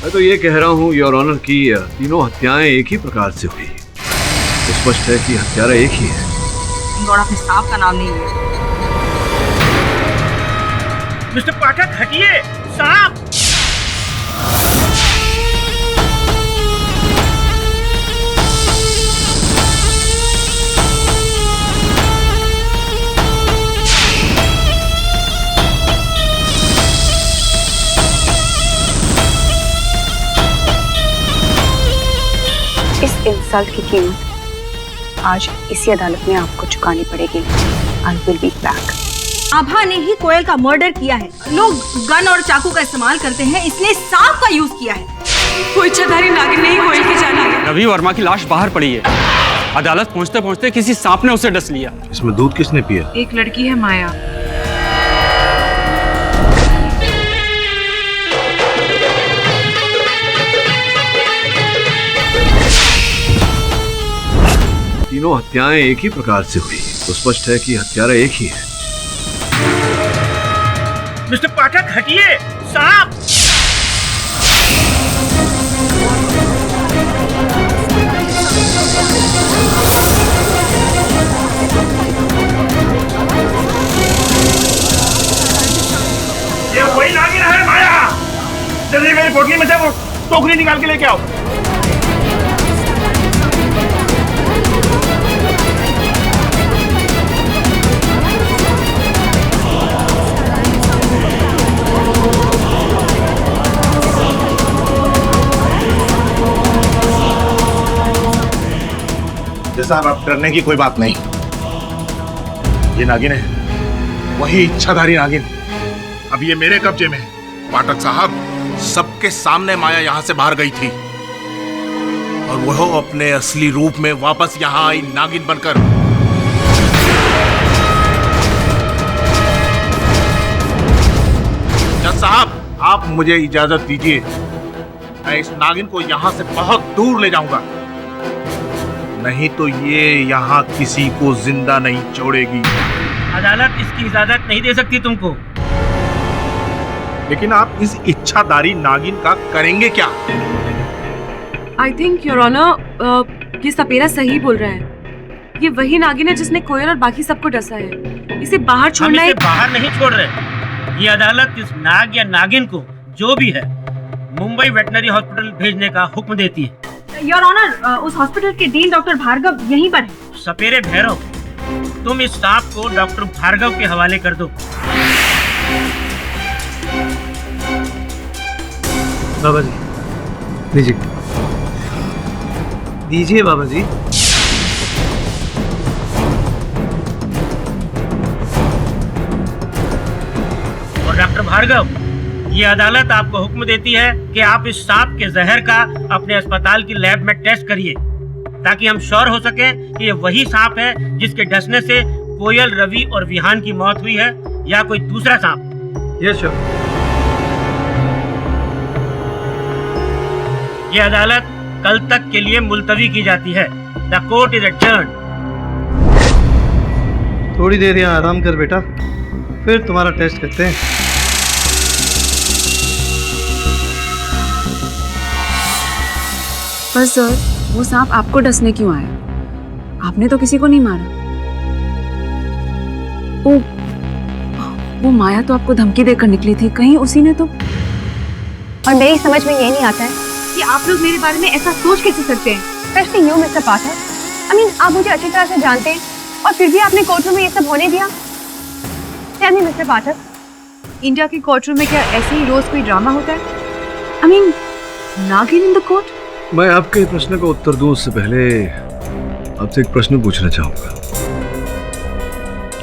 मैं तो ये कह रहा हूँ योर ऑनर की तीनों हत्याएं एक ही प्रकार से हुई। तो स्पष्ट है कि हत्यारा एक ही है। और आपने सांप का नाम नहीं लिया। मिस्टर पाठक हटिए, सांप। इस इंसल्ट की कीमत आज इसी अदालत में आपको चुकानी पड़ेगी। I will be back. आभा ने ही कोयल का मर्डर किया है। लोग गन और चाकू का इस्तेमाल करते हैं, इसने सांप का यूज किया है। कोई इच्छाधारी नागिन नहीं कोयल की जान है। रवि वर्मा की लाश बाहर पड़ी है। अदालत पहुंचते पहुंचते किसी सांप ने उसे डस लिया। इसमें दूध किसने पिया? एक लड़की है माया। तीनों हत्याएं एक ही प्रकार से हुई। तो स्पष्ट है कि हत्यारा एक ही है। मिस्टर पाठक हटिए, सांप। ये वही नागिन है माया। जल्दी मेरी पोटली में से वो टोकरी निकाल के लेके आओ। साहब, अब डरने की कोई बात नहीं। ये नागिन है, वही इच्छाधारी नागिन। अब ये मेरे कब्जे में है। पाठक साहब, सबके सामने माया यहाँ से बाहर गई थी और वह अपने असली रूप में वापस यहाँ आई नागिन बनकर। जज साहब, आप मुझे इजाजत दीजिए, मैं इस नागिन को यहाँ से बहुत दूर ले जाऊंगा, नहीं तो ये यहाँ किसी को जिंदा नहीं छोड़ेगी। अदालत इसकी इजाजत नहीं दे सकती तुमको। लेकिन आप इस इच्छाधारी नागिन का करेंगे क्या? आई थिंक योर ऑनर, ये सपेरा सही बोल रहा है। ये वही नागिन है जिसने कोयल और बाकी सबको डसा है। इसे बाहर छोड़ना है। बाहर नहीं छोड़ रहे। ये अदालत इस नाग या नागिन को जो भी है मुंबई वेटनरी हॉस्पिटल भेजने का हुक्म देती है। योर ऑनर, उस हॉस्पिटल के डीन डॉक्टर भार्गव यहीं पर है। सपेरे भैरव, तुम इस सांप को डॉक्टर भार्गव के हवाले कर दो। बाबा जी दीजिए, दीजिए बाबा जी। और डॉक्टर भार्गव, ये अदालत आपको हुक्म देती है कि आप इस सांप के जहर का अपने अस्पताल की लैब में टेस्ट करिए, ताकि हम श्योर हो सके कि ये वही सांप है जिसके डसने से कोयल, रवि और विहान की मौत हुई है, या कोई दूसरा सांप। Yes sir. ये अदालत कल तक के लिए मुलतवी की जाती है। The court is adjourned. थोड़ी देर यहाँ आराम कर बेटा, फिर तुम्हारा टेस्ट करते हैं। पर सर, वो सांप आपको डसने क्यों आया? आपने तो किसी को नहीं मारा। वो माया तो आपको धमकी देकर निकली थी, कहीं उसी ने तो। और मेरी समझ में ये नहीं आता है कि आप लोग मेरे बारे में ऐसा सोच कैसे सकते हैं, specially you mister Pathak. I mean, आप मुझे अच्छी तरह से जानते हैं और फिर भी आपने कोर्ट रूम में ये सब होने दिया। टेल मी मिस्टर पाठक, इंडिया के कोर्ट रूम में क्या ऐसे ही रोज कोई ड्रामा होता है? आई मीन, नागिन इन द कोर्ट। मैं आपके प्रश्न का उत्तर दूं उससे पहले आपसे एक प्रश्न पूछना चाहूंगा।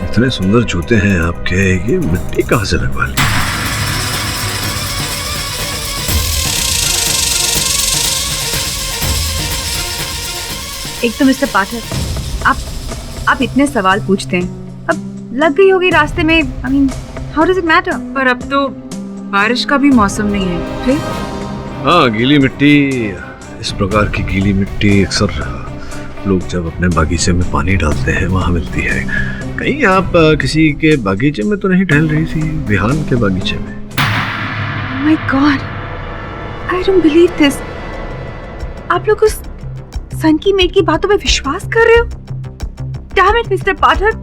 इतने सुंदर जूते हैं आपके, ये मिट्टी कहां से लगवा ली? एक तो मिस्टर पाठक, आप इतने सवाल पूछते हैं, अब लग गई होगी रास्ते में। I mean, how does it matter? पर अब तो बारिश का भी मौसम नहीं है। फिर हाँ, गीली मिट्टी, इस प्रकार की गीली मिट्टी अक्सर लोग जब अपने बागीचे में पानी डालते हैं वहाँ मिलती है। कहीं आप किसी के बागीचे में तो नहीं टहल रही थी? विहान के बागीचे में? My God, I don't believe this. आप लोग उस सन की मेड की बातों पे विश्वास कर रहे हो? Damn it mister Pathak,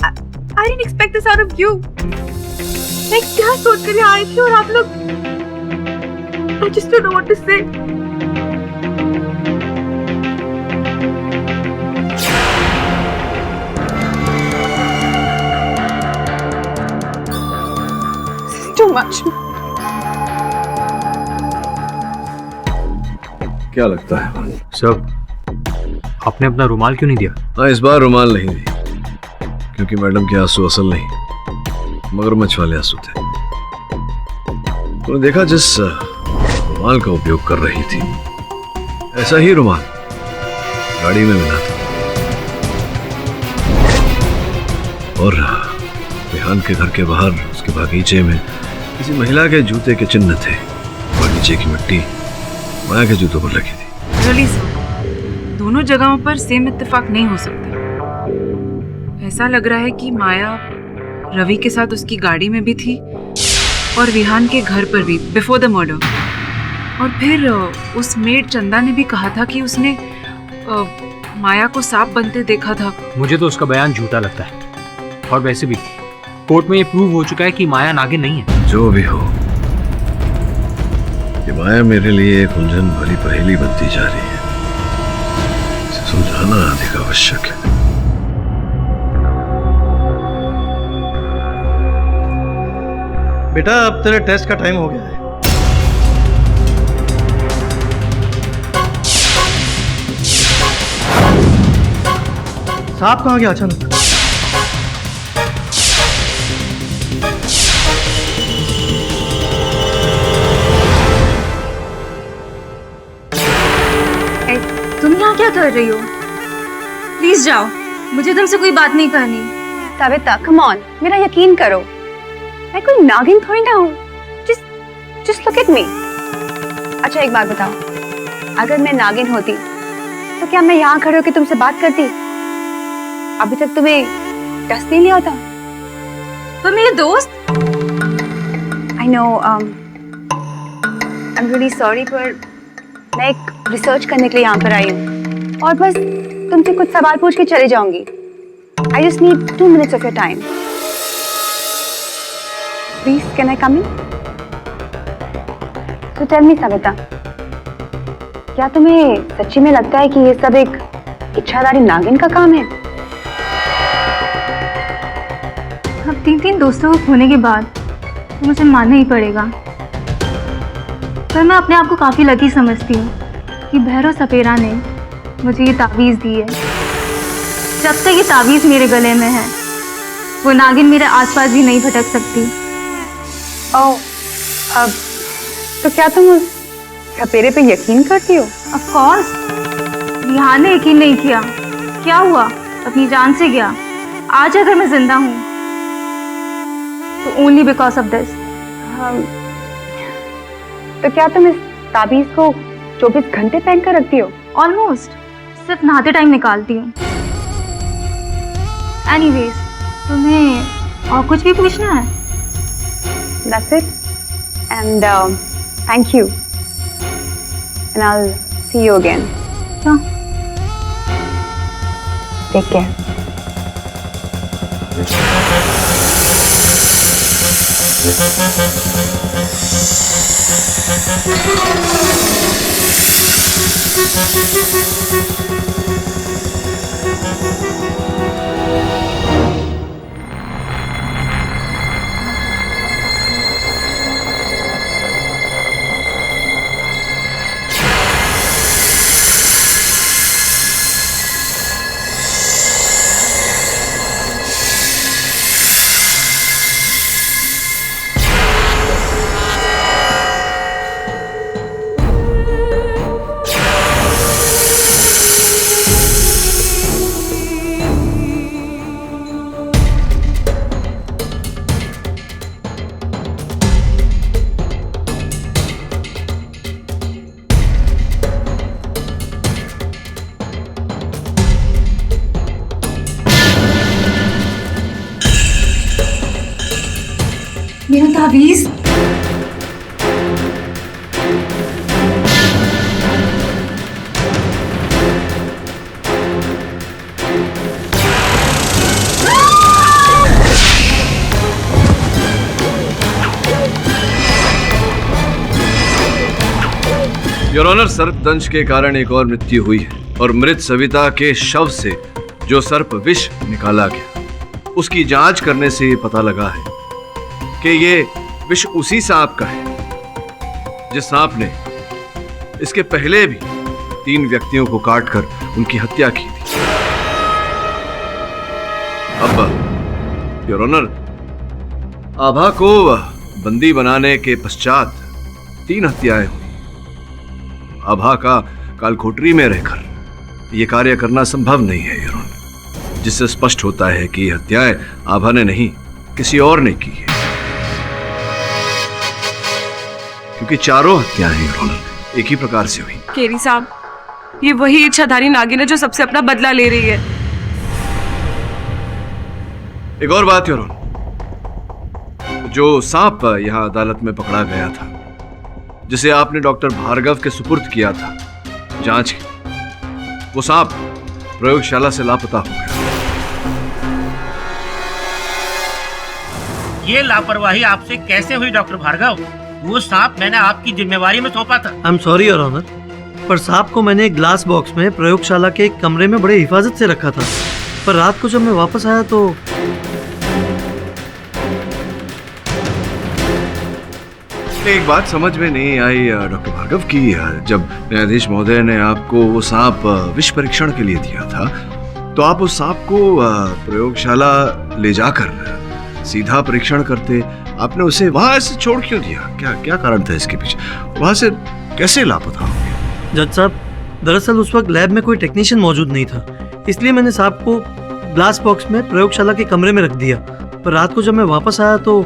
I didn't expect this out of you. मैं क्या सोच कर आई थी और आप लोग, I just don't know what to say. Too much. क्या लगता है सर, आपने अपना रुमाल क्यों नहीं दिया? हाँ, इस बार रुमाल नहीं दी क्योंकि मैडम के आंसू असल नहीं, मगरमच्छ वाले आंसू थे। तूने देखा जिस रुमाल का उपयोग कर रही थी, ऐसा ही रुमाल गाड़ी में मिला था और विहान के घर के बाहर उसके बागीचे में किसी महिला के जूते के चिन्ह थे। बागीचे की मिट्टी माया के जूतों पर लगी थी। रियली सर, दोनों जगहों पर सेम इत्तेफाक नहीं हो सकता। ऐसा लग रहा है कि माया रवि के साथ उसकी गाड़ी में भी थी और विहान के घर पर भी बिफोर द मर्डर। और फिर उस मेड चंदा ने भी कहा था कि उसने माया को सांप बनते देखा था। मुझे तो उसका बयान झूठा लगता है, और वैसे भी कोर्ट में ये प्रूव हो चुका है कि माया नागिन नहीं है। जो भी हो, ये माया मेरे लिए एक उलझन भरी पहेली बनती जा रही है। इसे सुलझाना अधिक आवश्यक है। बेटा, अब तेरे टेस्ट का टाइम हो गया है। सांप कहाँ गया अचानक? तुम यहाँ क्या कर रही हो? प्लीज जाओ, मुझे तुमसे कोई बात नहीं करनी। सविता, कम ऑन, मेरा यकीन करो, मैं कोई नागिन थोड़ी ना हूँ। Just look at me. अच्छा एक बात बताओ, अगर मैं नागिन होती तो क्या मैं यहाँ खड़े होकर तुमसे बात करती? अभी तक तुम्हें डस नहीं लिया होता? पर मेरे दोस्त। I know, I am really sorry, पर मैं एक रिसर्च करने के लिए यहाँ पर आई हूँ और बस तुमसे कुछ सवाल पूछ के चले जाऊंगी। I just need 2 minutes of your time. Please, can I come in? So tell me Savita, क्या तुम्हें सच्ची में लगता है कि ये सब एक इच्छाधारी नागिन का काम है? अब 3 दोस्तों को खोने के बाद तो मुझे मानना ही पड़ेगा। पर मैं अपने आप को काफ़ी लकी समझती हूँ कि भैरव सपेरा ने मुझे ये तावीज़ दी है। जब तक ये तावीज़ मेरे गले में है, वो नागिन मेरे आसपास भी नहीं भटक सकती। ओह, अब तो क्या तुम उस सपेरे पे यकीन करती हो? Of course. रिहान ने यकीन नहीं किया। क्या हुआ? अपनी जान से गया। आज अगर मैं जिंदा हूँ तो ओनली बिकॉज ऑफ दिस। तो क्या तुम इस ताबीज को 24 घंटे पहन कर रखती हो? ऑलमोस्ट। सिर्फ नहाते टाइम निकालती हूँ। एनीवेज, तुम्हें और कुछ भी पूछना है? That's it. And thank you. And I'll see you again. Sure. Take care. मेरा तावीज़। योर ऑनर, सर्पदंश के कारण एक और मृत्यु हुई है और मृत सविता के शव से जो सर्प विष निकाला गया, उसकी जांच करने से ये पता लगा है कि ये विष उसी सांप का है जिस सांप ने इसके पहले भी 3 व्यक्तियों को काटकर उनकी हत्या की थी। अब योर ऑनर, आभा को बंदी बनाने के पश्चात 3 हत्याएं हुई। आभा का कालकोठरी में रहकर यह कार्य करना संभव नहीं है योर ऑनर, जिससे स्पष्ट होता है कि ये हत्याएं आभा ने नहीं, किसी और ने की है, क्योंकि चारों हत्याएं योर ऑनर एक ही प्रकार से हुई। केरी साहब, ये वही इच्छाधारी नागिन है जो सबसे अपना बदला ले रही है। एक और बात योर ऑनर, जो सांप यहां अदालत में पकड़ा गया था, जिसे आपने डॉक्टर भार्गव के सुपुर्द किया था जांच की, वो सांप प्रयोगशाला से लापता हो गया। ये लापरवाही आपसे कैसे हुई डॉक्टर भार्गव? वो सांप मैंने आपकी जिम्मेवारी में सौंपा था। I am sorry your honour, पर सांप को मैंने एक ग्लास बॉक्स में प्रयोगशाला के एक कमरे में बड़े हिफाजत से रखा था, पर रात को जब मैं वापस आया तो एक बात समझ में नहीं आई डॉक्टर भार्गव की जब न्यायाधीश महोदय ने आपको वो सांप विष परीक्षण के लिए दिया था, तो आप उस सांप को प्रयोगशाला ले जाकर सीधा परीक्षण करते। आपने उसे वहां ऐसे छोड़ क्यों दिया? क्या कारण था इसके पीछे? वहां से कैसे लापता हो गया? जज साहब, दरअसल उस वक्त लैब में कोई टेक्नीशियन मौजूद नहीं था, इसलिए मैंने सांप को ग्लास बॉक्स में प्रयोगशाला के कमरे में रख दिया। पर रात को जब मैं वापस आया तो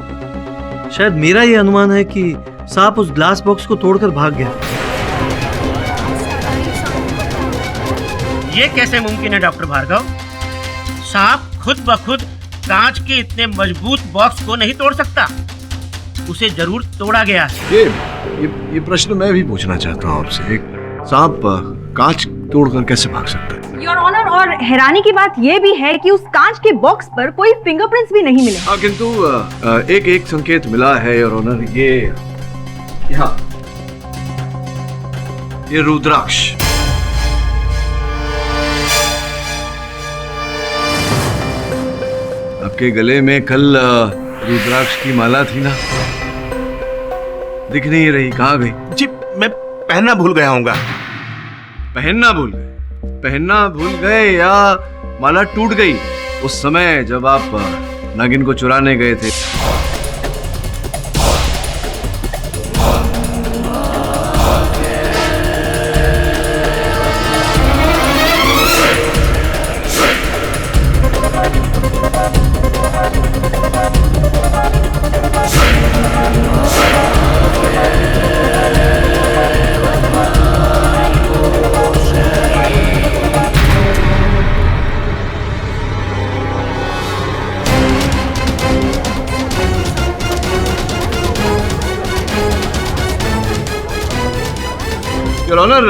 शायद मेरा ये अनुमान है कि सांप उस ग्लास बॉक्स को तोड़कर भाग गया। ये कैसे मुमकिन है डॉक्टर भार्गव? सांप खुद ब खुद कांच के इतने मजबूत बॉक्स को नहीं तोड़ सकता, उसे जरूर तोड़ा गया है। ये प्रश्न मैं भी पूछना चाहता हूँ आपसे। एक सांप कांच तोड़कर कैसे भाग सकता है? योर ऑनर, और हैरानी की बात यह भी है कि उस कांच के बॉक्स पर कोई फिंगरप्रिंट्स भी नहीं मिले। हाँ, किंतु एक संकेत मिला है योर ऑनर, यहाँ ये रुद्राक्ष। आपके गले में कल रुद्राक्ष की माला थी ना? दिख नहीं रही, कहाँ गई? जी मैं पहनना भूल गया हूँगा। पहनना भूल गए? पहनना भूल गए या माला टूट गई उस समय जब आप नागिन को चुराने गए थे? योर ऑनर,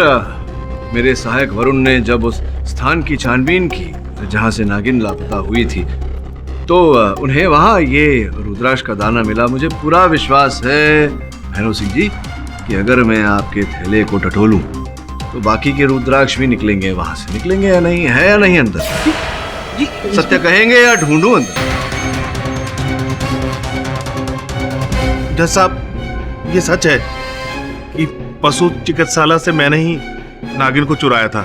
मेरे सहायक वरुण ने जब उस स्थान की छानबीन की जहां से नागिन लापता हुई थी तो उन्हें वहां ये रुद्राक्ष का दाना मिला। मुझे पूरा विश्वास है भैरव सिंह जी कि अगर मैं आपके थैले को टटोलूं तो बाकी के रुद्राक्ष भी निकलेंगे। वहां से निकलेंगे या नहीं? है या नहीं अंदर? जी सत्य कहेंगे या ढूंढूं अंदर? जज साहब, ये सच है कि पशु चिकित्सालय से मैंने ही नागिन को चुराया था।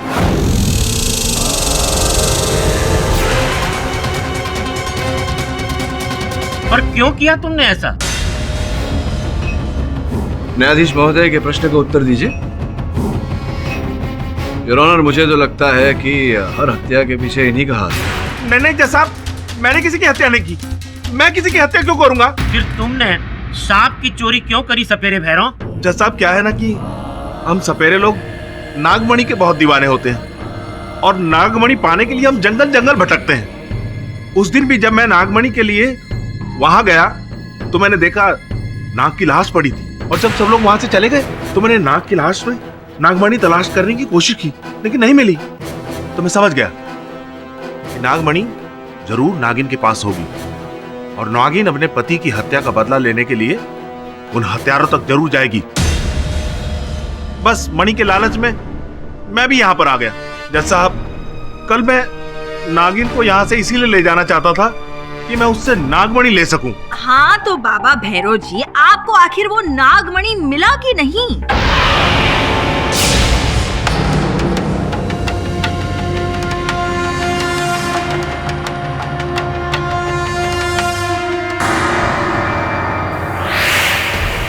और क्यों किया तुमने ऐसा? न्यायाधीश महोदय के प्रश्न का उत्तर दीजिए। योर ऑनर, मुझे तो लगता है कि हर हत्या के पीछे इन्हीं का हाथ है। नहीं जज साहब, मैंने किसी की हत्या नहीं की। मैं किसी की हत्या क्यों करूंगा? फिर तुमने सांप की चोरी क्यों करी सपेरे भैरव? जज साहब, क्या है ना कि हम सपेरे लोग नागमणि के बहुत दीवाने होते हैं और नागमणि पाने के लिए हम जंगल जंगल भटकते हैं। उस दिन भी जब मैं नागमणि के लिए वहां गया तो मैंने देखा नाग की लाश पड़ी थी और जब सब लोग वहां से चले गए तो मैंने नाग की लाश में नागमणि तलाश करने की कोशिश की लेकिन नहीं मिली। तो मैं समझ गया कि नागमणि जरूर नागिन के पास होगी और नागिन अपने पति की हत्या का बदला लेने के लिए उन हत्यारों तक जरूर जाएगी। बस मणि के लालच में मैं भी यहाँ पर आ गया। जज साहब, कल मैं नागिन को यहाँ से इसीलिए ले जाना चाहता था कि मैं उससे नागमणि ले सकूं। हाँ तो बाबा भैरव जी, आपको आखिर वो नागमणि मिला कि नहीं?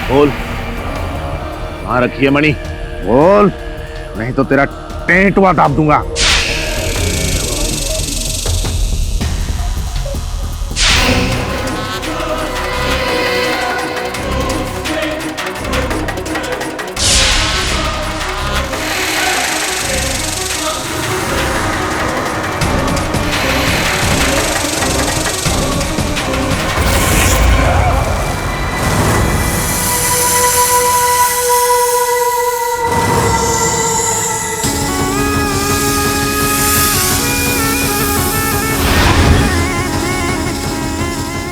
बोल, वहां रखिए मणि, बोल, नहीं तो तेरा टेंटुआ दाब दूंगा।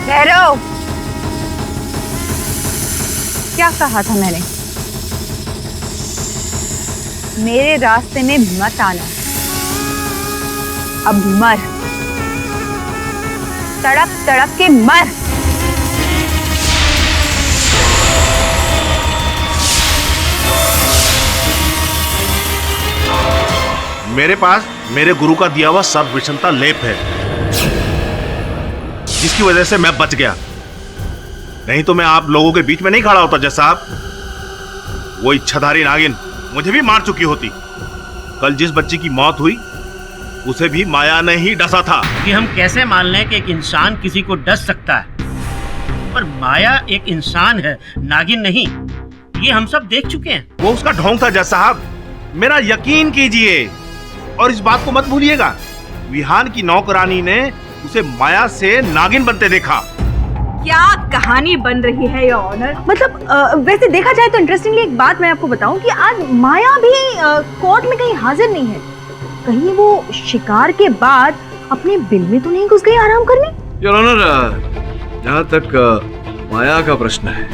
भैरव, क्या कहा था मैंने? मेरे रास्ते में मत आना। अब मर, तड़प तड़प के मर। मेरे पास मेरे गुरु का दिया हुआ सर्व विषमता लेप है जिसकी वजह से मैं बच गया, नहीं तो मैं आप लोगों के बीच में नहीं खड़ा होता। जज साहब, वो इच्छाधारी नागिन मुझे भी मार चुकी होती। कल जिस बच्ची की मौत हुई उसे भी माया ने ही डसा था। कि हम कैसे मान लें कि एक इंसान किसी को डस सकता है, पर माया एक इंसान है, नागिन नहीं। ये हम सब देख चुके हैं। वो उसका ढोंग था जज साहब, मेरा यकीन कीजिए और इस बात को मत भूलिएगा, विहान की नौकरानी ने उसे माया से नागिन बनते देखा। क्या कहानी बन रही है योर ऑनर? मतलब वैसे देखा जाए तो इंटरेस्टिंगली एक बात मैं आपको बताऊं कि आज माया भी कोर्ट में कहीं हाजिर नहीं है। कहीं वो शिकार के बाद अपने बिल में तो नहीं घुस गई आराम करने? योर ऑनर, जहाँ तक माया का प्रश्न है,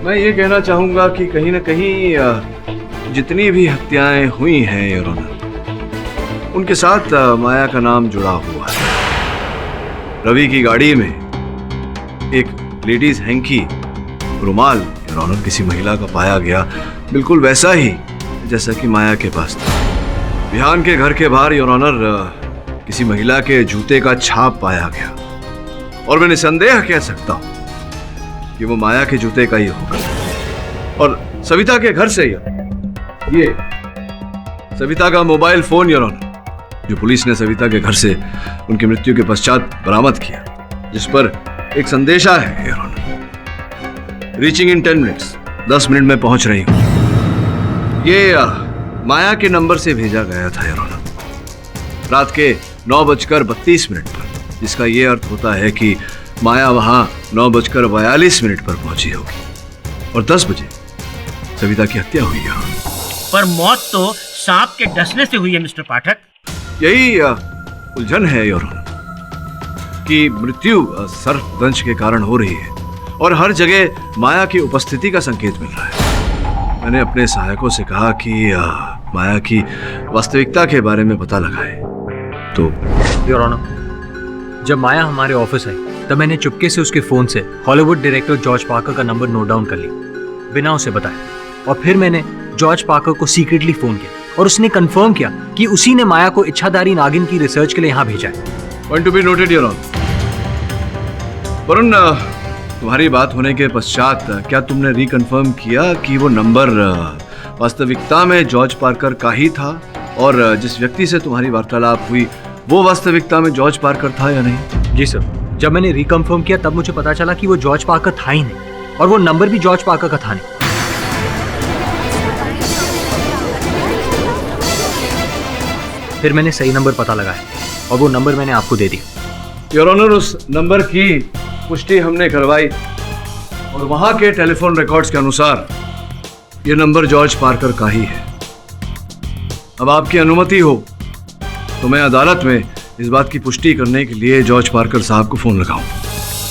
मैं ये कहना चाहूंगा कि कहीं न कहीं जितनी भी हत्याएं हुई हैं योर ऑनर, उनके साथ माया का नाम जुड़ा हुआ है। रवि की गाड़ी में एक लेडीज हैंकी रुमाल योर ऑनर किसी महिला का पाया गया। बिल्कुल वैसा ही जैसा कि माया के पास था। विहान के घर के बाहर योर ऑनर किसी महिला के जूते का छाप पाया गया और मैं निसंदेह कह सकता हूं कि वो माया के जूते का ही होगा। और सविता के घर से ये सविता का मोबाइल फोन योर ऑनर, जो पुलिस ने सविता के घर से उनकी मृत्यु के पश्चात बरामद किया, जिस पर एक संदेशा है your honour, reaching in 10 minutes, 10 minute में पहुंच रही हूं। ये माया के नंबर से भेजा गया था योर ऑनर, रात के 9:32 पर, जिसका ये अर्थ होता है कि माया वहां 9:42 पर पहुंची होगी और 10 बजे सविता की हत्या हुई है। पर मौत तो सांप के डसने से हुई है मिस्टर पाठक। यही उलझन है योर ऑनर कि मृत्यु सर्पदंश के कारण हो रही है और हर जगह माया की उपस्थिति का संकेत मिल रहा है। मैंने अपने सहायकों से कहा कि माया की वास्तविकता के बारे में पता लगाए तो योर ऑनर, जब माया हमारे ऑफिस आई तब मैंने चुपके से उसके फोन से हॉलीवुड डायरेक्टर जॉर्ज पार्कर का नंबर नोट डाउन कर लिया बिना उसे बताए, और फिर मैंने जॉर्ज पार्कर को सीक्रेटली फोन किया और उसने कंफर्म किया कि उसी ने माया को इच्छाधारी नागिन की रिसर्च के लिए यहाँ भेजा है। Point to be noted your honour. Varun, तुम्हारी बात होने के पश्चात क्या तुमने रिकन्फर्म किया कि वो नंबर वास्तविकता में जॉर्ज पार्कर का ही था और जिस व्यक्ति से तुम्हारी वार्तालाप हुई वो वास्तविकता में जॉर्ज पार्कर था या नहीं? जी सर, जब मैंने रिकन्फर्म किया तब मुझे पता चला कि वो जॉर्ज पार्कर था ही नहीं और वो नंबर भी जॉर्ज पार्कर का था नहीं। फिर मैंने सही नंबर पता लगाया और वो नंबर मैंने आपको दे दिया। योर ऑनर, उस नंबर की पुष्टि हमने करवाई और वहां के टेलीफोन रिकॉर्ड्स के अनुसार ये नंबर जॉर्ज पार्कर का ही है। अब आपकी अनुमति हो तो मैं अदालत में इस बात की पुष्टि करने के लिए जॉर्ज पार्कर साहब को फोन लगाऊं।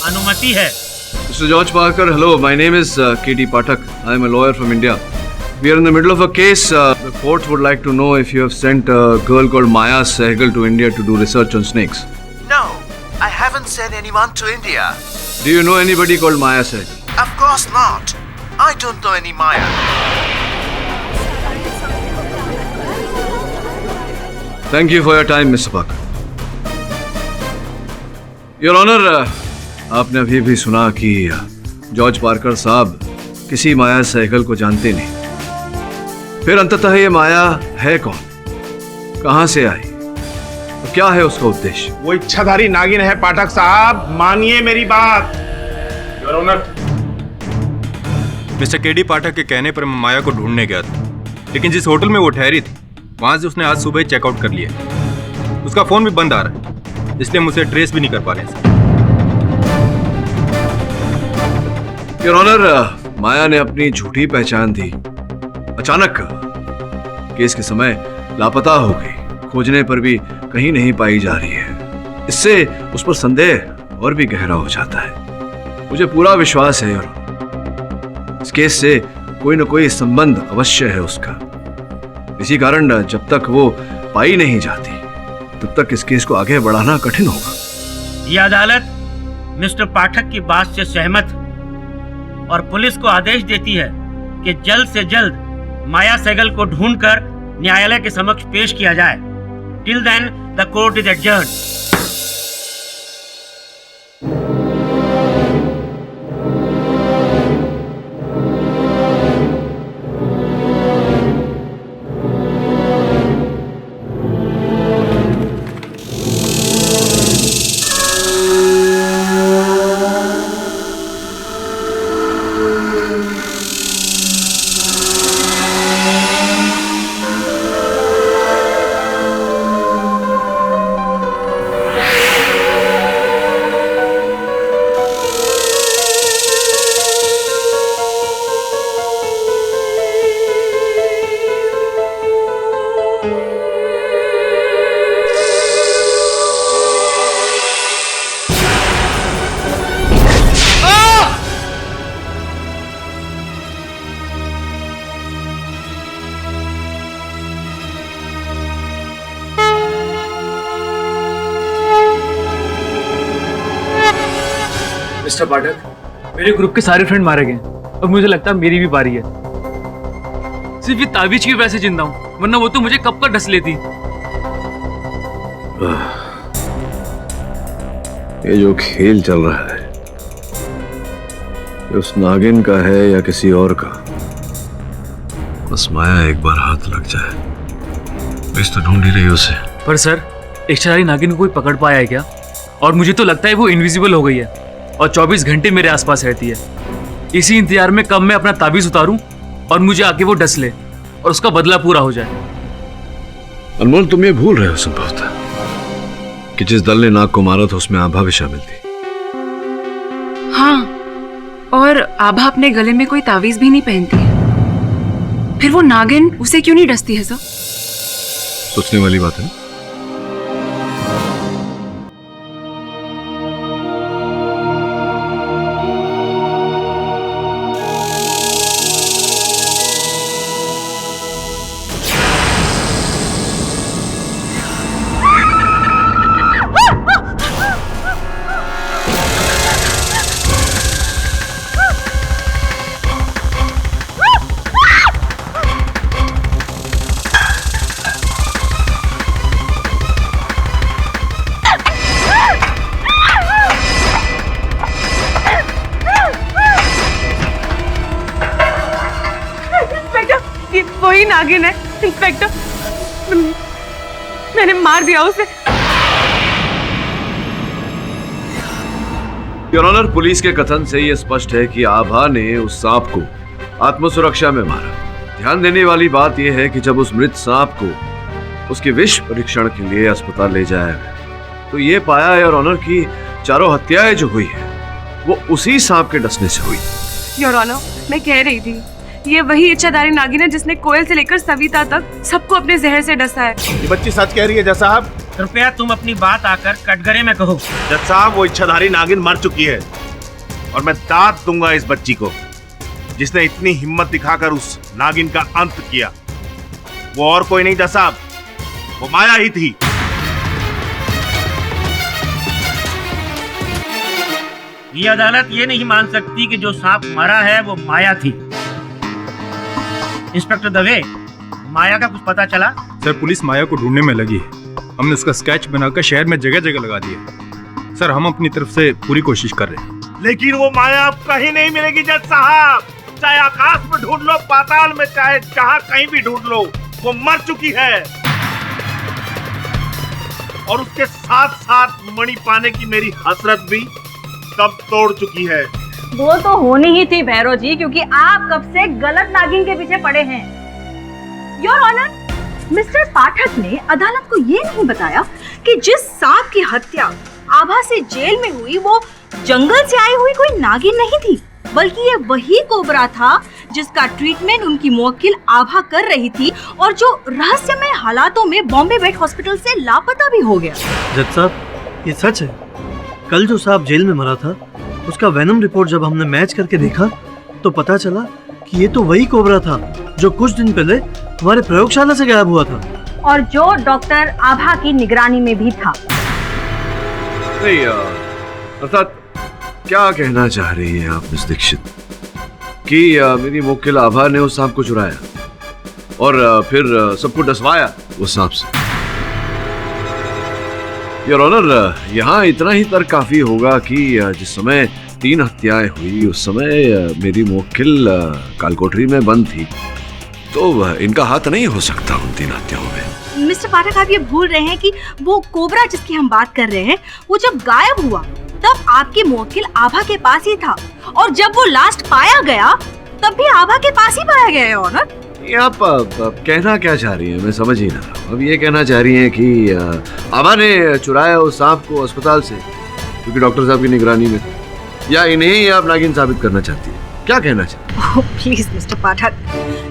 अनुमति है। Mister George Parker, hello, my name is KD Pathak. I am a lawyer from India. We are in the middle of a case. The court would like to know if you have sent a girl called Maya Sehgal to India to do research on snakes. No, I haven't sent anyone to India. Do you know anybody called Maya Sehgal? Of course not. I don't know any Maya. Thank you for your time, Mr. Parker. Your Honor, आपने अभी भी सुना कि जॉर्ज पार्कर साहब किसी माया सहगल को जानते नहीं। फिर अंततः ये माया है कौन, कहां से आई, तो क्या है उसका उद्देश्य? वो इच्छाधारी नागिन है पाठक साहब, मानिए मेरी बात। योर ऑनर, मिस्टर KD पाठक के कहने पर मैं माया को ढूंढने गया था, लेकिन जिस होटल में वो ठहरी थी वहां से उसने आज सुबह ही चेकआउट कर लिया। उसका फोन भी बंद आ रहा है, इसलिए हम उसे ट्रेस भी नहीं कर पा रहे हैं। योर ऑनर, माया ने अपनी झूठी पहचान दी, अचानक केस के समय लापता हो गई, खोजने पर भी कहीं नहीं पाई जा रही है। इससे उस पर संदेह और भी गहरा हो जाता है। मुझे पूरा विश्वास है योर, इस केस से कोई न कोई संबंध अवश्य है उसका। इसी कारण जब तक वो पाई नहीं जाती तब तक इस केस को आगे बढ़ाना कठिन होगा। ये अदालत मिस्टर पाठक की बात से सहमत और पुलिस को आदेश देती है कि जल्द से जल्द माया सहगल को ढूंढकर न्यायालय के समक्ष पेश किया जाए। Till then the court is adjourned. Mister Pathak, मेरे ग्रुप के सारे फ्रेंड मारे गए, अब मुझे लगता है मेरी भी बारी है। सिर्फ ये ताबीज की वजह से जिंदा हूँ, वरना वो तो मुझे कब का डस लेती। ये जो खेल चल रहा है, ये उस नागिन का है या किसी और का? बस माया एक बार हाथ लग जाए। इस तो ढूंढ ही रही उसे। पर सर, इच्छाधारी नागिन को कोई पकड़ पाया है क्या? और मुझे तो लगता है वो इनविजिबल हो गई है और 24 घंटे मेरे आसपास रहती है। इसी इंतजार में कब मैं अपना ताबीज उतारूं और मुझे आके वो डस ले और उसका बदला पूरा हो जाए। अनमोल, तुम ये भूल रहे हो संभवतः कि जिस दल ने नाग को मारा था उसमें आभा भी शामिल थी। हाँ, और आभा अपने गले में कोई तावीज भी नहीं पहनती है। फिर वो नागिन उसे क्यों नहीं डसती है सर? सोचने वाली बात है। वही नागिन है इंस्पेक्टर, मैंने मार दिया उसे। योर ऑनर, पुलिस के कथन से यह स्पष्ट है कि आभा ने उस सांप को आत्मसुरक्षा में मारा। ध्यान देने वाली बात यह है कि जब उस मृत सांप को उसके विष परीक्षण के लिए अस्पताल ले जाया गया तो ये पाया योर ऑनर कि चारों हत्याएं जो हुई है वो उसी सांप के डसने से हुई। योर ऑनर, मैं कह रही थी ये वही इच्छाधारी नागिन है जिसने कोयल से लेकर सविता तक सबको अपने जहर से डसा है। ये बच्ची सच कह रही है जज साहब। कृपया तुम अपनी बात आकर कटघरे में कहो। जज साहब, वो इच्छाधारी नागिन मर चुकी है और मैं दाद दूंगा इस बच्ची को जिसने इतनी हिम्मत दिखाकर उस नागिन का अंत किया। वो और कोई नहीं जज साहब, वो माया ही थी। ये अदालत ये नहीं मान सकती कि जो सांप मरा है वो माया थी। इंस्पेक्टर दवे, माया का कुछ पता चला? सर, पुलिस माया को ढूंढने में लगी है। हमने उसका स्केच बनाकर शहर में जगह जगह लगा दिया। सर, हम अपनी तरफ से पूरी कोशिश कर रहे हैं। लेकिन वो माया अब कहीं नहीं मिलेगी जज साहब। चाहे आकाश में ढूंढ लो, पाताल में, चाहे जहां कहीं भी ढूंढ लो, वो मर चुकी है। और उसके साथ साथ मणि पाने की मेरी हसरत भी कब तोड़ चुकी है। वो तो होनी ही थी भैरव जी, क्योंकि आप कब से गलत नागिन के पीछे पड़े हैं। योर ऑनर, मिस्टर पाठक ने अदालत को ये नहीं बताया कि जिस सांप की हत्या आभा से जेल में हुई वो जंगल से आई हुई कोई नागिन नहीं थी, बल्कि ये वही कोबरा था जिसका ट्रीटमेंट उनकी मुवक्किल आभा कर रही थी और जो रहस्यमय हालातों में बॉम्बे वेट हॉस्पिटल से लापता भी हो गया। जज साहब, ये सच है। कल जो सांप जेल में मरा था उसका वेनम रिपोर्ट जब हमने मैच करके देखा तो पता चला कि ये तो वही कोबरा था जो कुछ दिन पहले हमारे प्रयोगशाला से गायब हुआ था और जो डॉक्टर आभा की निगरानी में भी था। नहीं, अर्थात क्या कहना चाह रही हैं आप मिस दीक्षित कि मेरी मुवक्किल आभा ने उस सांप को चुराया और फिर सबको डसवाया उस सांप से? योर ऑनर, यहाँ इतना ही तर्क काफी होगा कि जिस समय 3 हत्याएं हुई उस समय मेरी मुवक्किल कालकोठरी में बंद थी, तो इनका हाथ नहीं हो सकता उन 3 हत्याओं में। मिस्टर पाठक, आप ये भूल रहे हैं कि वो कोबरा जिसकी हम बात कर रहे हैं वो जब गायब हुआ तब आपकी मुवक्किल आभा के पास ही था और जब वो लास्ट पाया गया तब भी आभा के पास ही पाया गया है ऑनर। ये आप कहना क्या चाह रही हैं? मैं समझ ही ना रहा। अब ये कहना चाह रही हैं कि आभा ने चुराया उस सांप को अस्पताल से क्योंकि डॉक्टर साहब की निगरानी में था, या इन्हें ही आप नागिन साबित करना चाहती हैं? क्या कहना चाहती हैं? Please mister Pathak,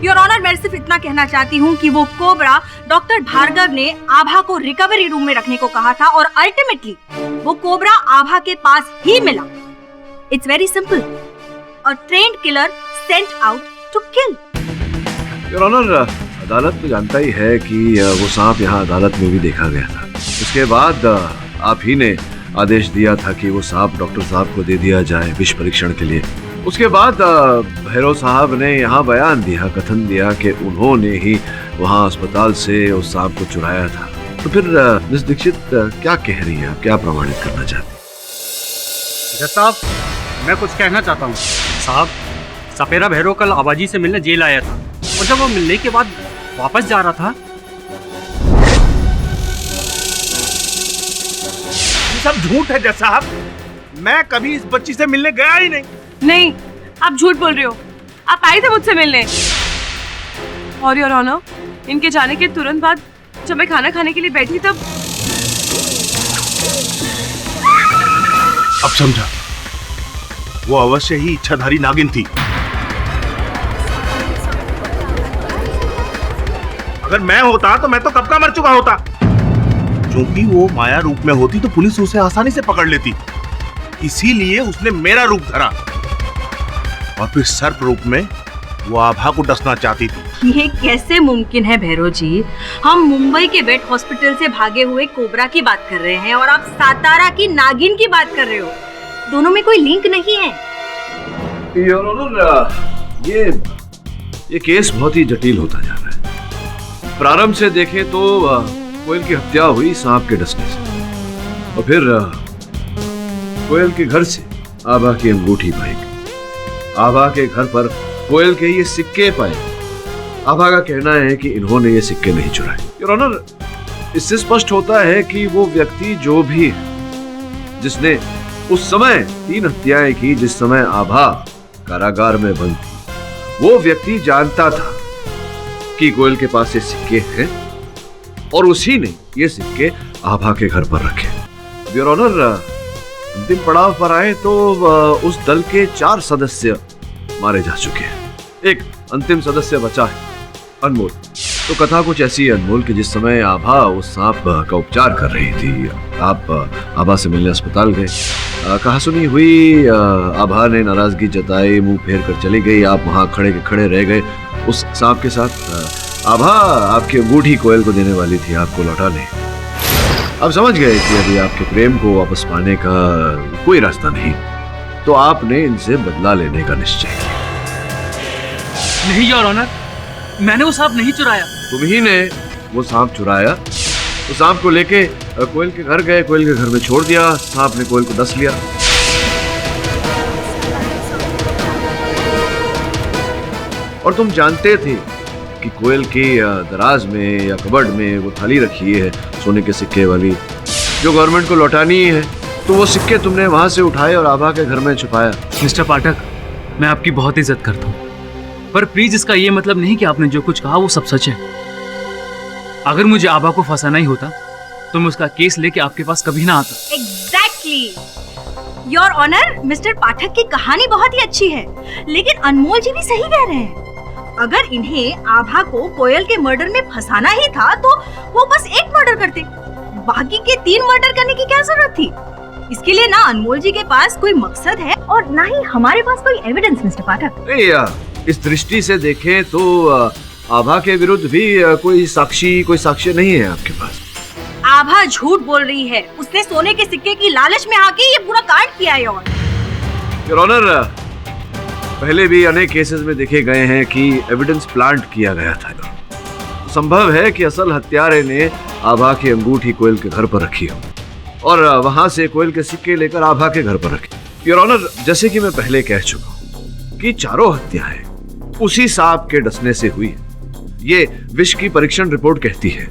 your honour, मैं सिर्फ इतना कहना चाहती हूँ कि वो कोबरा डॉक्टर भार्गव ने आभा को रिकवरी रूम में रखने को कहा था और अल्टीमेटली वो कोबरा आभा के पास ही मिला। It's very simple. A trained killer sent out to kill. Your honour, अदालत तो जानता ही है कि वो सांप यहाँ अदालत में भी देखा गया था। उसके बाद आप ही ने आदेश दिया था कि वो सांप डॉक्टर साहब को दे दिया जाए विष परीक्षण के लिए, उसके बाद भैरव साहब ने यहाँ बयान दिया, कथन दिया कि उन्होंने ही वहाँ अस्पताल से उस सांप को चुराया था। तो फिर मिस दीक्षित क्या कह रही है, आप क्या प्रमाणित करना चाहती हैं? जज साहब, मैं कुछ कहना चाहता हूँ। साहब, सपेरा भैरव कल आबाजी से मिलने जेल आया था और जब वो मिलने के बाद वापस जा रहा था। ये सब झूठ है जज साहब, मैं कभी इस बच्ची से मिलने गया ही नहीं। नहीं, आप झूठ बोल रहे हो। आप आए थे मुझसे मिलने। और योर ऑनर, इनके जाने के तुरंत बाद जब मैं खाना खाने के लिए बैठी तब अब समझा, वो अवश्य ही इच्छाधारी नागिन थी। अगर मैं होता तो मैं तो कब का मर चुका होता। क्योंकि वो माया रूप में होती तो पुलिस उसे आसानी से पकड़ लेती, इसीलिए उसने मेरा रूप धरा और फिर सर्प रूप में वो आभा को डसना चाहती थी। ये कैसे मुमकिन है भैरव जी? हम मुंबई के वेट हॉस्पिटल से भागे हुए कोबरा की बात कर रहे हैं और आप सातारा की नागिन की बात कर रहे हो। दोनों में कोई लिंक नहीं है। योर ऑनर, ये केस बहुत ही जटिल होता जा रहा है। प्रारंभ से देखें तो कोयल की हत्या हुई सांप के डसने से, और फिर कोयल के घर से आभा की अंगूठी पाई गई। आभा के घर पर कोयल के ये सिक्के पाए। आभा का कहना है कि इन्होंने ये सिक्के नहीं चुराए। योर ऑनर, इससे स्पष्ट होता है कि वो व्यक्ति जो भी है, जिसने उस समय 3 हत्याएं की, जिस समय आभा कारागार में बंद थी, वो व्यक्ति जानता था कि कोयल के पास ये सिक्के हैं और उसी ने ये सिक्के आभा के घर पर रखे। योर ऑनर, अंतिम पड़ाव पर आए तो उस दल के 4 सदस्य मारे जा चुके हैं। एक अंतिम सदस्य बचा है, अनमोल। तो कथा कुछ ऐसी है अनमोल कि जिस समय आभा उस सांप का उपचार कर रही थी, आप आभा से मिलने अस्पताल गए। कहा सुनी हुई आभा ने नाराजगी जताई, मुंह फेर कर चली गई। आप वहां खड़े के खड़े रह गए उस सांप के साथ। आभा आपकी अंगूठी कोयल को देने वाली थी, आपको लौटाने। आप समझ गए कि अभी आपके प्रेम को वापस पाने का कोई रास्ता नहीं, तो आपने इनसे बदला लेने का निश्चय किया। नहीं योर ऑनर, मैंने वो सांप नहीं चुराया। तुम ही ने वो सांप चुराया। तो सांप को लेके कोयल के घर गए, कोयल के घर में छोड़ दिया, सांप ने कोयल को डस लिया। और तुम जानते थे कि कोयल के दराज में या कबर्ड में वो थाली रखी है सोने के सिक्के वाली, जो गवर्नमेंट को लौटानी है। तो वो सिक्के तुमने वहां से उठाए और आभा के घर में छुपाया। मिस्टर पाठक, मैं आपकी बहुत इज्जत करता हूँ, पर प्लीज इसका ये मतलब नहीं कि आपने जो कुछ कहा वो सब सच है। अगर मुझे आभा को फंसाना ही होता तो मैं उसका केस लेके आपके पास कभी ना आता। एग्जैक्टली योर ऑनर, मिस्टर पाठक की कहानी बहुत ही अच्छी है, लेकिन अनमोल जी भी सही कह रहे हैं। अगर इन्हें आभा को कोयल के मर्डर में फंसाना ही था तो वो बस एक मर्डर करते, बाकी के 3 मर्डर करने की क्या जरूरत थी? इसके लिए ना अनमोल जी के पास कोई मकसद है और ना ही हमारे पास कोई एविडेंस, मिस्टर पाठक। इस दृष्टि से देखें तो आभा के विरुद्ध भी कोई साक्ष्य नहीं है आपके पास। आभा झूठ बोल रही है। उसने सोने के सिक्के की लालच में आके ये पूरा कांड किया है। योर ऑनर, पहले भी अनेक केसेस में देखे गए हैं कि एविडेंस प्लांट किया गया था। संभव है कि असल हत्यारे ने आभा की अंगूठी कोयल के घर पर रखी हो और वहां से कोयल के सिक्के लेकर आभा के घर पर रखे। योर ऑनर, जैसे कि मैं पहले कह चुका हूं कि चारों हत्याएं उसी सांप के डसने से हुई है, ये विष की परीक्षण रिपोर्ट कहती है।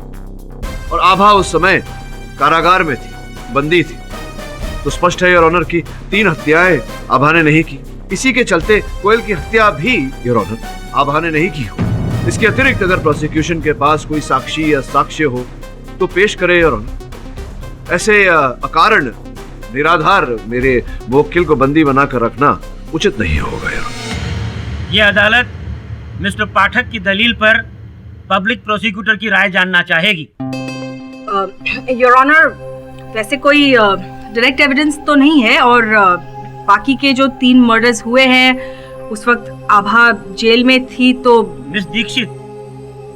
और आभा उस समय कारागार में थी, बंदी थी। तो स्पष्ट है योर ऑनर की 3 हत्याएं आभा ने नहीं की। इसी के चलते कोयल की हत्या भी योर ऑनर आभा ने नहीं की हो। इसके अतिरिक्त अगर प्रोसिक्यूशन के पास कोई साक्षी या साक्ष्य हो तो पेश करे योर ऑनर। ऐसे अकारण निराधार मेरे मुवक्किल को बंदी बनाकर रखना उचित नहीं होगा योर ऑनर। ये अदालत मिस्टर पाठक की दलील पर पब्लिक प्रोसिक्यूटर की राय जानना चाहेगी। योर ऑनर, वैसे कोई डायरेक्ट एविडेंस तो नहीं है और बाकी के जो 3 मर्डर्स हुए हैं उस वक्त आभा जेल में थी। तो मिस दीक्षित,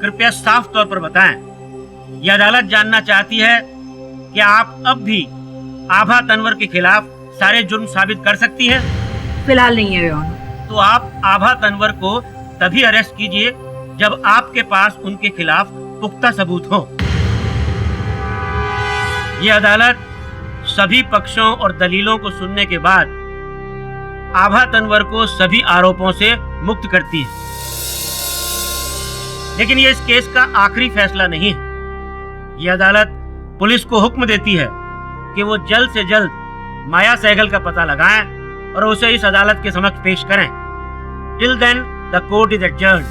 कृपया साफ तौर पर बताएं, ये अदालत जानना चाहती है कि आप अब भी आभा तनवर के खिलाफ सारे जुर्म साबित कर सकती हैं? फिलहाल नहीं है योर ऑनर। तो आप आभा तनवर को तभी अरेस्ट कीजिए जब आपके पास उनके खिलाफ पुख्ता सबूत हो। ये अदालत सभी पक्षों और दलीलों को सुनने के बाद आभा तनवर को सभी आरोपों से मुक्त करती है। लेकिन ये इस केस का आखिरी फैसला नहीं है। ये अदालत पुलिस को हुक्म देती है कि वो जल्द से जल्द माया सहगल का पता लगाएं और उसे इस अदालत के समक्ष पेश करें। Till then the court is adjourned.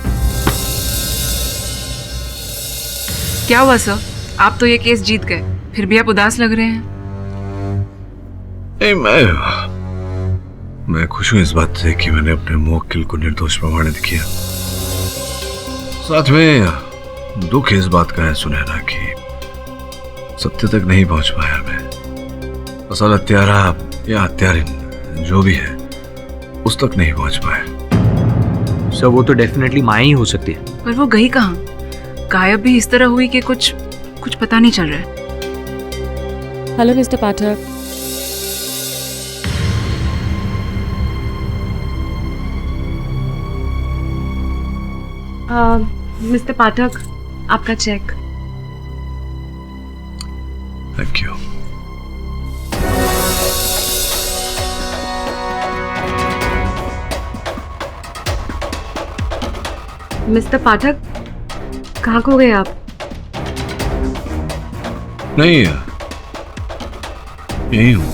क्या हुआ सर? आप तो ये केस जीत गए, फिर भी आप उदास लग रहे हैं। नहीं, मैं खुश हूं इस बात से कि मैंने अपने मुवक्किल को निर्दोष प्रमाणित किया। साथ में दुख इस बात का है सुनहरा कि सत्य तक नहीं पहुंच पाया मैं। असल हत्यारा या हत्यारिन जो भी है उस तक नहीं पहुंच पाया। सर वो तो डेफिनेटली माया ही हो सकती है। पर वो गई कहाँ? गायब भी इस तरह हुई कि कुछ पता नहीं चल रहा है। हेलो मिस्टर पाठक। मिस्टर पाठक, आपका चेक। Thank you. मिस्टर पाठक, कहाँ खो गए आप? नहीं, यही हूं।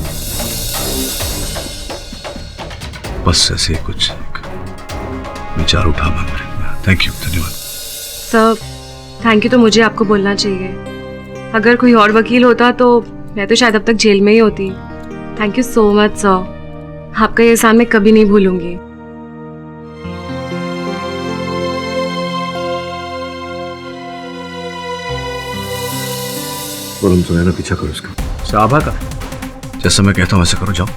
बस ऐसे कुछ विचार उठा मन में। थैंक यू, धन्यवाद। सर, थैंक यू तो मुझे आपको बोलना चाहिए। अगर कोई और वकील होता तो मैं तो शायद अब तक जेल में ही होती। Thank you so much sir, आपका ये एहसान मैं कभी नहीं भूलूंगी। और हम सुनहरा पीछा करो उसका। साभा का जैसा मैं कहता हूँ वैसे करो, जाओ।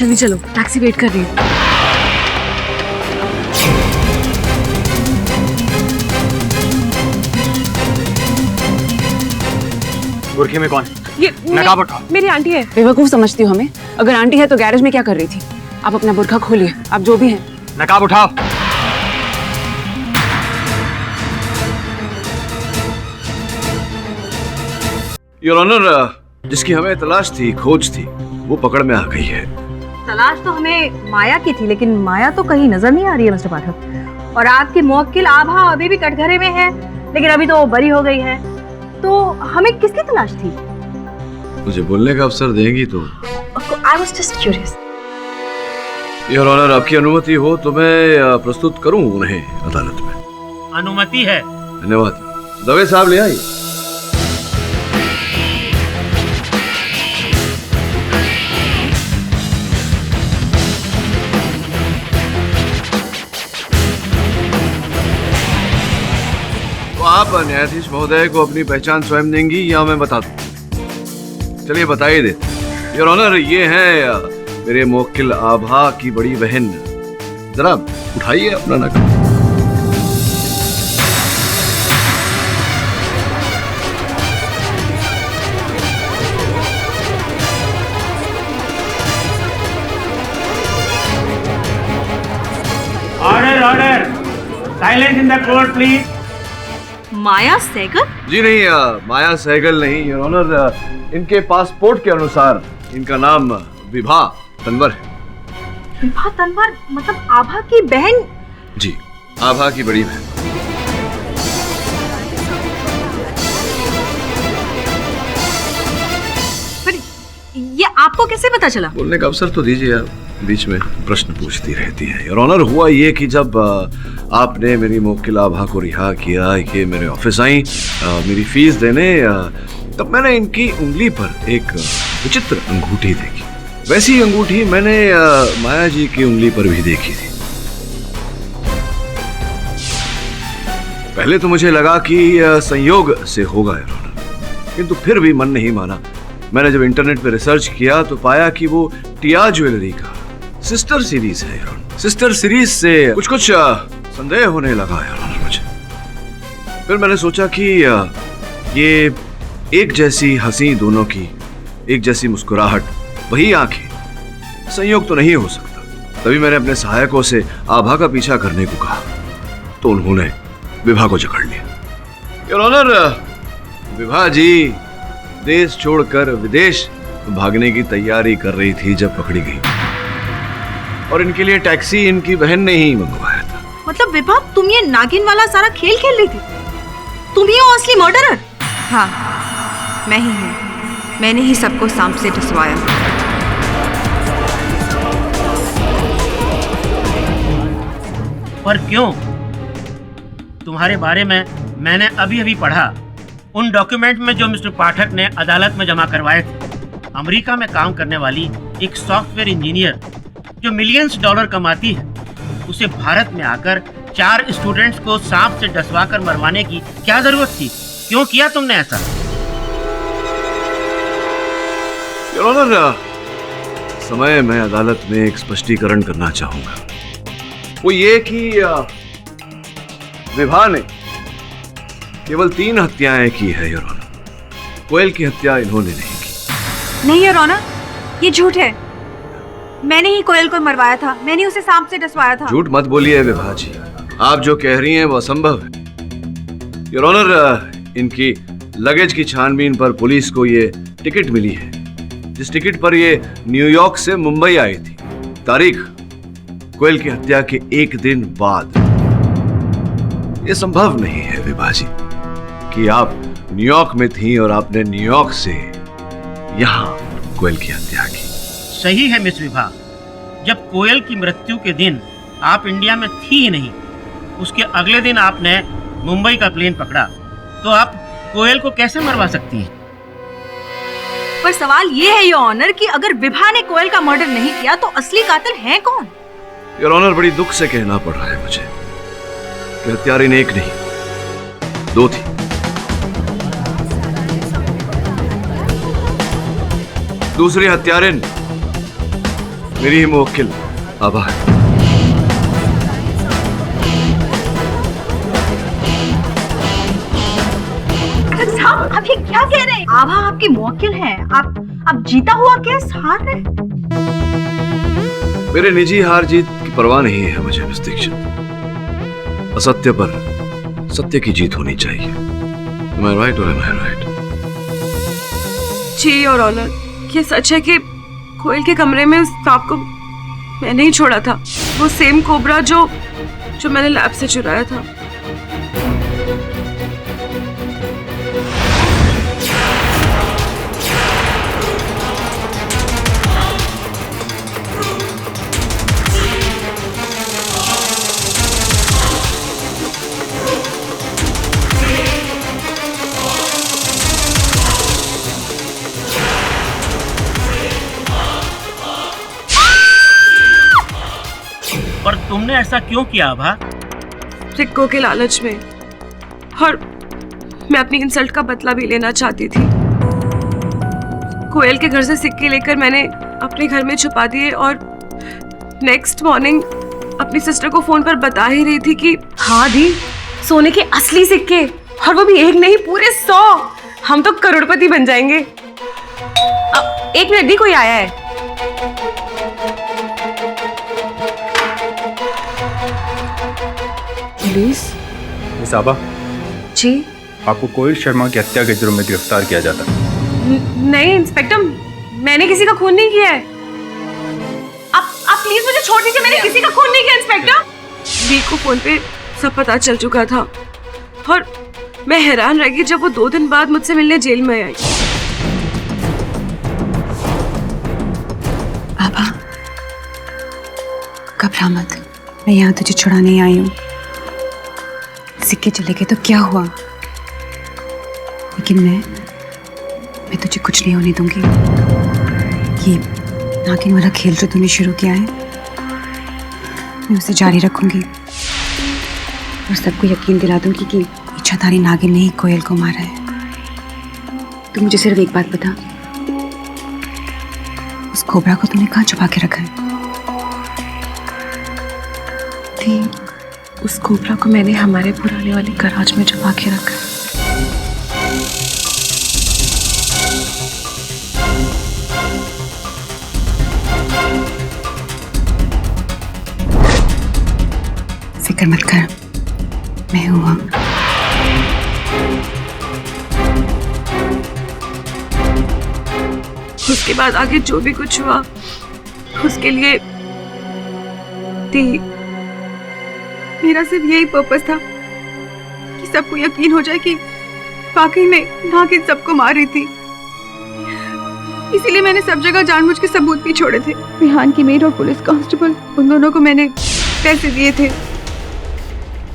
जल्दी चलो, टैक्सी वेट कर रही है। बुरखे में कौन? ये नकाब उठाओ। मेरी आंटी है। बेवकूफ समझती हो हमें? अगर आंटी है तो गैरेज में क्या कर रही थी? आप अपना बुरखा खोलिए, आप जो भी हैं। नकाब उठाओ। योर ऑनर, जिसकी हमें तलाश थी, खोज थी, वो पकड़ में आ गई है। तलाश तो हमें माया की थी, लेकिन माया तो कहीं नजर नहीं आ रही है मिस्टर पाठक। और आपकी मुवक्किल आभा अभी भी कटघरे में है, लेकिन अभी तो वो बरी हो गई है। तो हमें किसकी तलाश थी? मुझे बोलने का अवसर देंगी तो? I was just curious. Your honour, आपकी अनुमति हो तो मैं प्रस्तुत करूं उन्हें अदालत में। अनुमति है। धन्यवाद। दवे साहब ले आइए। तो आप न्यायाधीश महोदय को अपनी पहचान स्वयं देंगी या मैं बता दूं? चलिए बता ही दे। योर ऑनर, ये है मेरे मुवक्किल आभा की बड़ी बहन। जरा उठाइए अपना नकाब। Order order, silence in the court please. Maya Sehgal? जी नहीं, माया सहगल नहीं योर ऑनर। इनके पासपोर्ट के अनुसार इनका नाम विभा तनवर है। विभा तनवर मतलब आभा की बहन? जी, आभा की बड़ी बहन। आपको कैसे पता चला? बोलने का अवसर तो दीजिए यार, बीच में प्रश्न पूछती रहती है। योर ऑनर, हुआ ये कि जब आपने मेरी मुवक्किल आभा को रिहा किया, ये मेरे ऑफिस आई मेरी फीस देने, तब मैंने इनकी उंगली पर एक विचित्र अंगूठी देखी। वैसी अंगूठी मैंने माया जी की उंगली पर भी देखी थी। पहले तो मुझे लगा कि संयोग से होगा योर ऑनर, किंतु फिर भी मन नहीं माना। मैंने जब इंटरनेट पे रिसर्च किया तो पाया कि वो टिया ज्वेलरी का सिस्टर सीरीज है। सिस्टर सीरीज से कुछ संदेह होने लगा यार मुझे। फिर मैंने सोचा कि ये एक जैसी हंसी दोनों की, एक जैसी मुस्कुराहट, वही आंखें, संयोग तो नहीं हो सकता। तभी मैंने अपने सहायकों से आभा का पीछा करने को कहा तो उन्होंने विभा को जकड़ लिया। योर ऑनर, विभा जी देश छोड़कर विदेश भागने की तैयारी कर रही थी जब पकड़ी गई, और इनके लिए टैक्सी इनकी बहन ने ही मंगवाया था। मतलब विभा, तुम ये नागिन वाला सारा खेल खेल रही थी? तुम ही हो असली मर्डरर? हाँ, मैं ही हूँ। मैंने ही सबको सांप से डसवाया। पर क्यों? तुम्हारे बारे में मैंने अभी अभी पढ़ा। उन डॉक्यूमेंट में जो मिस्टर पाठक ने अदालत में जमा करवाए थे, अमेरिका में काम करने वाली एक सॉफ्टवेयर इंजीनियर जो मिलियंस डॉलर कमाती है, उसे भारत में आकर 4 स्टूडेंट्स को सांप से डसवा कर मरवाने की क्या जरूरत थी? क्यों किया तुमने ऐसा? योर ऑनर, समय मैं अदालत में एक स्पष्टीकरण करना चाहूंगा। वो ये कि विभा ने केवल 3 हत्याएं की है योर ऑनर। कोयल की हत्या इन्होंने नहीं की। नहीं योर ऑनर, ये झूठ है। मैंने ही कोयल को मरवाया था, मैंने उसे सांप से डसवाया था। झूठ मत बोलिए विभा जी, आप जो कह रही हैं वो असंभव है। योर ऑनर, इनकी लगेज की छानबीन पर पुलिस को ये टिकट मिली है, जिस टिकट पर ये न्यूयॉर्क से मुंबई आई थी। तारीख कोयल की हत्या के 1 दिन बाद। ये संभव नहीं है विभा जी कि आप न्यूयॉर्क में थी और आपने न्यूयॉर्क से यहाँ कोयल की हत्या की। सही है मिस विभा, जब कोयल की मृत्यु के दिन आप इंडिया में थी ही नहीं, उसके अगले दिन आपने मुंबई का प्लेन पकड़ा, तो आप कोयल को कैसे मरवा सकती हैं? पर सवाल ये है योर ऑनर कि अगर विभा ने कोयल का मर्डर नहीं किया तो असली कातिल है कौन? योर ऑनर, बड़ी दुख से कहना पड़ रहा है मुझे कि हत्यारिन एक नहीं 2 थी। दूसरी हत्यारिन मेरी ही मुवक्किल आभा है। साहब, आप ये क्या कह रहे हैं? आभा आपकी मुवक्किल है। आप जीता हुआ केस हार रहे हैं। मेरे निजी हार जीत की परवाह नहीं है मुझे मिस दीक्षित। असत्य पर सत्य की जीत होनी चाहिए। Am I right or am I right? जी योर ऑनर, ये सच है कि कोयल के कमरे में उस सांप को मैंने ही छोड़ा था। वो सेम कोबरा जो मैंने लैब से चुराया था। पर तुमने ऐसा क्यों किया आभा? सिक्कों के लालच में, और मैं अपनी इंसल्ट का बदला भी लेना चाहती थी। कोयल के घर से सिक्के लेकर मैंने अपने घर में छुपा दिए और नेक्स्ट मॉर्निंग अपनी सिस्टर को फोन पर बता ही रही थी कि हाँ दी, सोने के असली सिक्के, और वो भी एक नहीं पूरे 100। हम तो करोड़पति बन जाएंगे। एक मिनट दी, कोई आया है। मिस आभा जी, आपको कोयल शर्मा की हत्या के जुर्म में गिरफ्तार किया जाता है। नहीं इंस्पेक्टर, मैंने किसी का खून नहीं किया है। आप प्लीज मुझे छोड़ दीजिए, मैंने किसी का खून नहीं किया इंस्पेक्टर। दी को फोन पे सब पता चल चुका था और मैं हैरान रह गई जब वो 2 दिन बाद मुझसे मिलने जेल में आई। घबरा मत, मैं यहाँ तुझे छुड़ाने ही आई हूँ। सिक्के चले गए तो क्या हुआ, लेकिन मैं तुझे कुछ नहीं होने दूंगी। ये नागिन वाला खेल जो तूने शुरू किया है, मैं उसे जारी रखूंगी और सबको यकीन दिला दूंगी कि इच्छाधारी नागिन ने ही कोयल को मारा है। तू मुझे सिर्फ एक बात बता, उस कोबरा को तूने कहाँ छुपा के रखा है? उस कोबरा को मैंने हमारे पुराने वाले गराज में छुपा के रखा है। फिक्र मत कर, मैं हूँ। उसके बाद आगे जो भी कुछ हुआ, उसके लिए मेरा सिर्फ यही पर्पस था कि सबको यकीन हो जाए कि वाकई में नागिन सबको मार रही थी। इसीलिए मैंने सब जगह जानबूझ के सबूत भी छोड़े थे। विहान की मेड और पुलिस कांस्टेबल, उन दोनों को मैंने पैसे दिए थे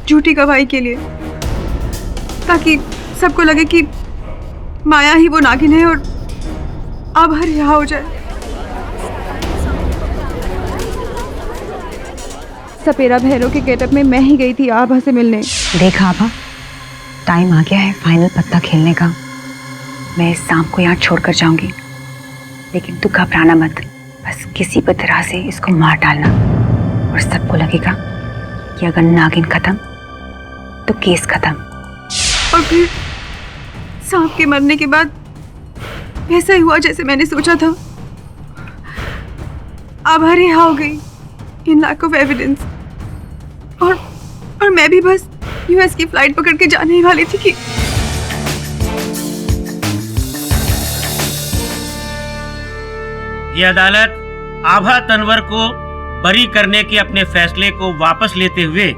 झूठी गवाही के लिए, ताकि सबको लगे कि माया ही वो नागिन है और अब हर रिहा हो जाए। सपेरा भैरव के गेटअप में मैं ही गई थी आभा से मिलने। देख आभा, टाइम आ गया है फाइनल पत्ता खेलने का। मैं इस सांप को यहाँ छोड़कर जाऊंगी, लेकिन तू घबराना मत। बस किसी भी तरह से इसको मार डालना और सबको लगेगा कि अगर नागिन खत्म तो केस खत्म। और फिर सांप के मरने के बाद वैसा ही हुआ जैसे मैंने सोचा था। आभा रिहा हो गई इन लैक ऑफ एविडेंस, और मैं भी बस यूएस की फ्लाइट पकड़ के जाने ही वाली थी कि ये अदालत आभा तनवर को बरी करने के अपने फैसले को वापस लेते हुए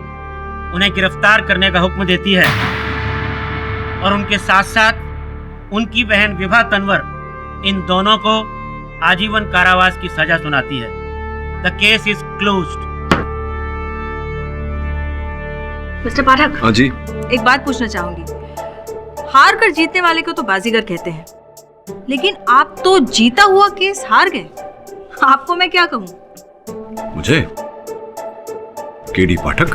उन्हें गिरफ्तार करने का हुक्म देती है और उनके साथ साथ उनकी बहन विभा तनवर, इन दोनों को आजीवन कारावास की सजा सुनाती है। The case is closed. Mister Pathak. हाँ जी। एक बात पूछना चाहूंगी। हार कर जीतने वाले को तो बाजीगर कहते हैं, लेकिन आप तो जीता हुआ केस हार गए। आपको मैं क्या कहूँ? मुझे केडी पाठक।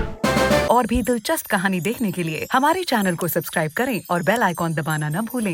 और भी दिलचस्प कहानी देखने के लिए हमारे चैनल को सब्सक्राइब करें और बेल आइकॉन दबाना न भूलें।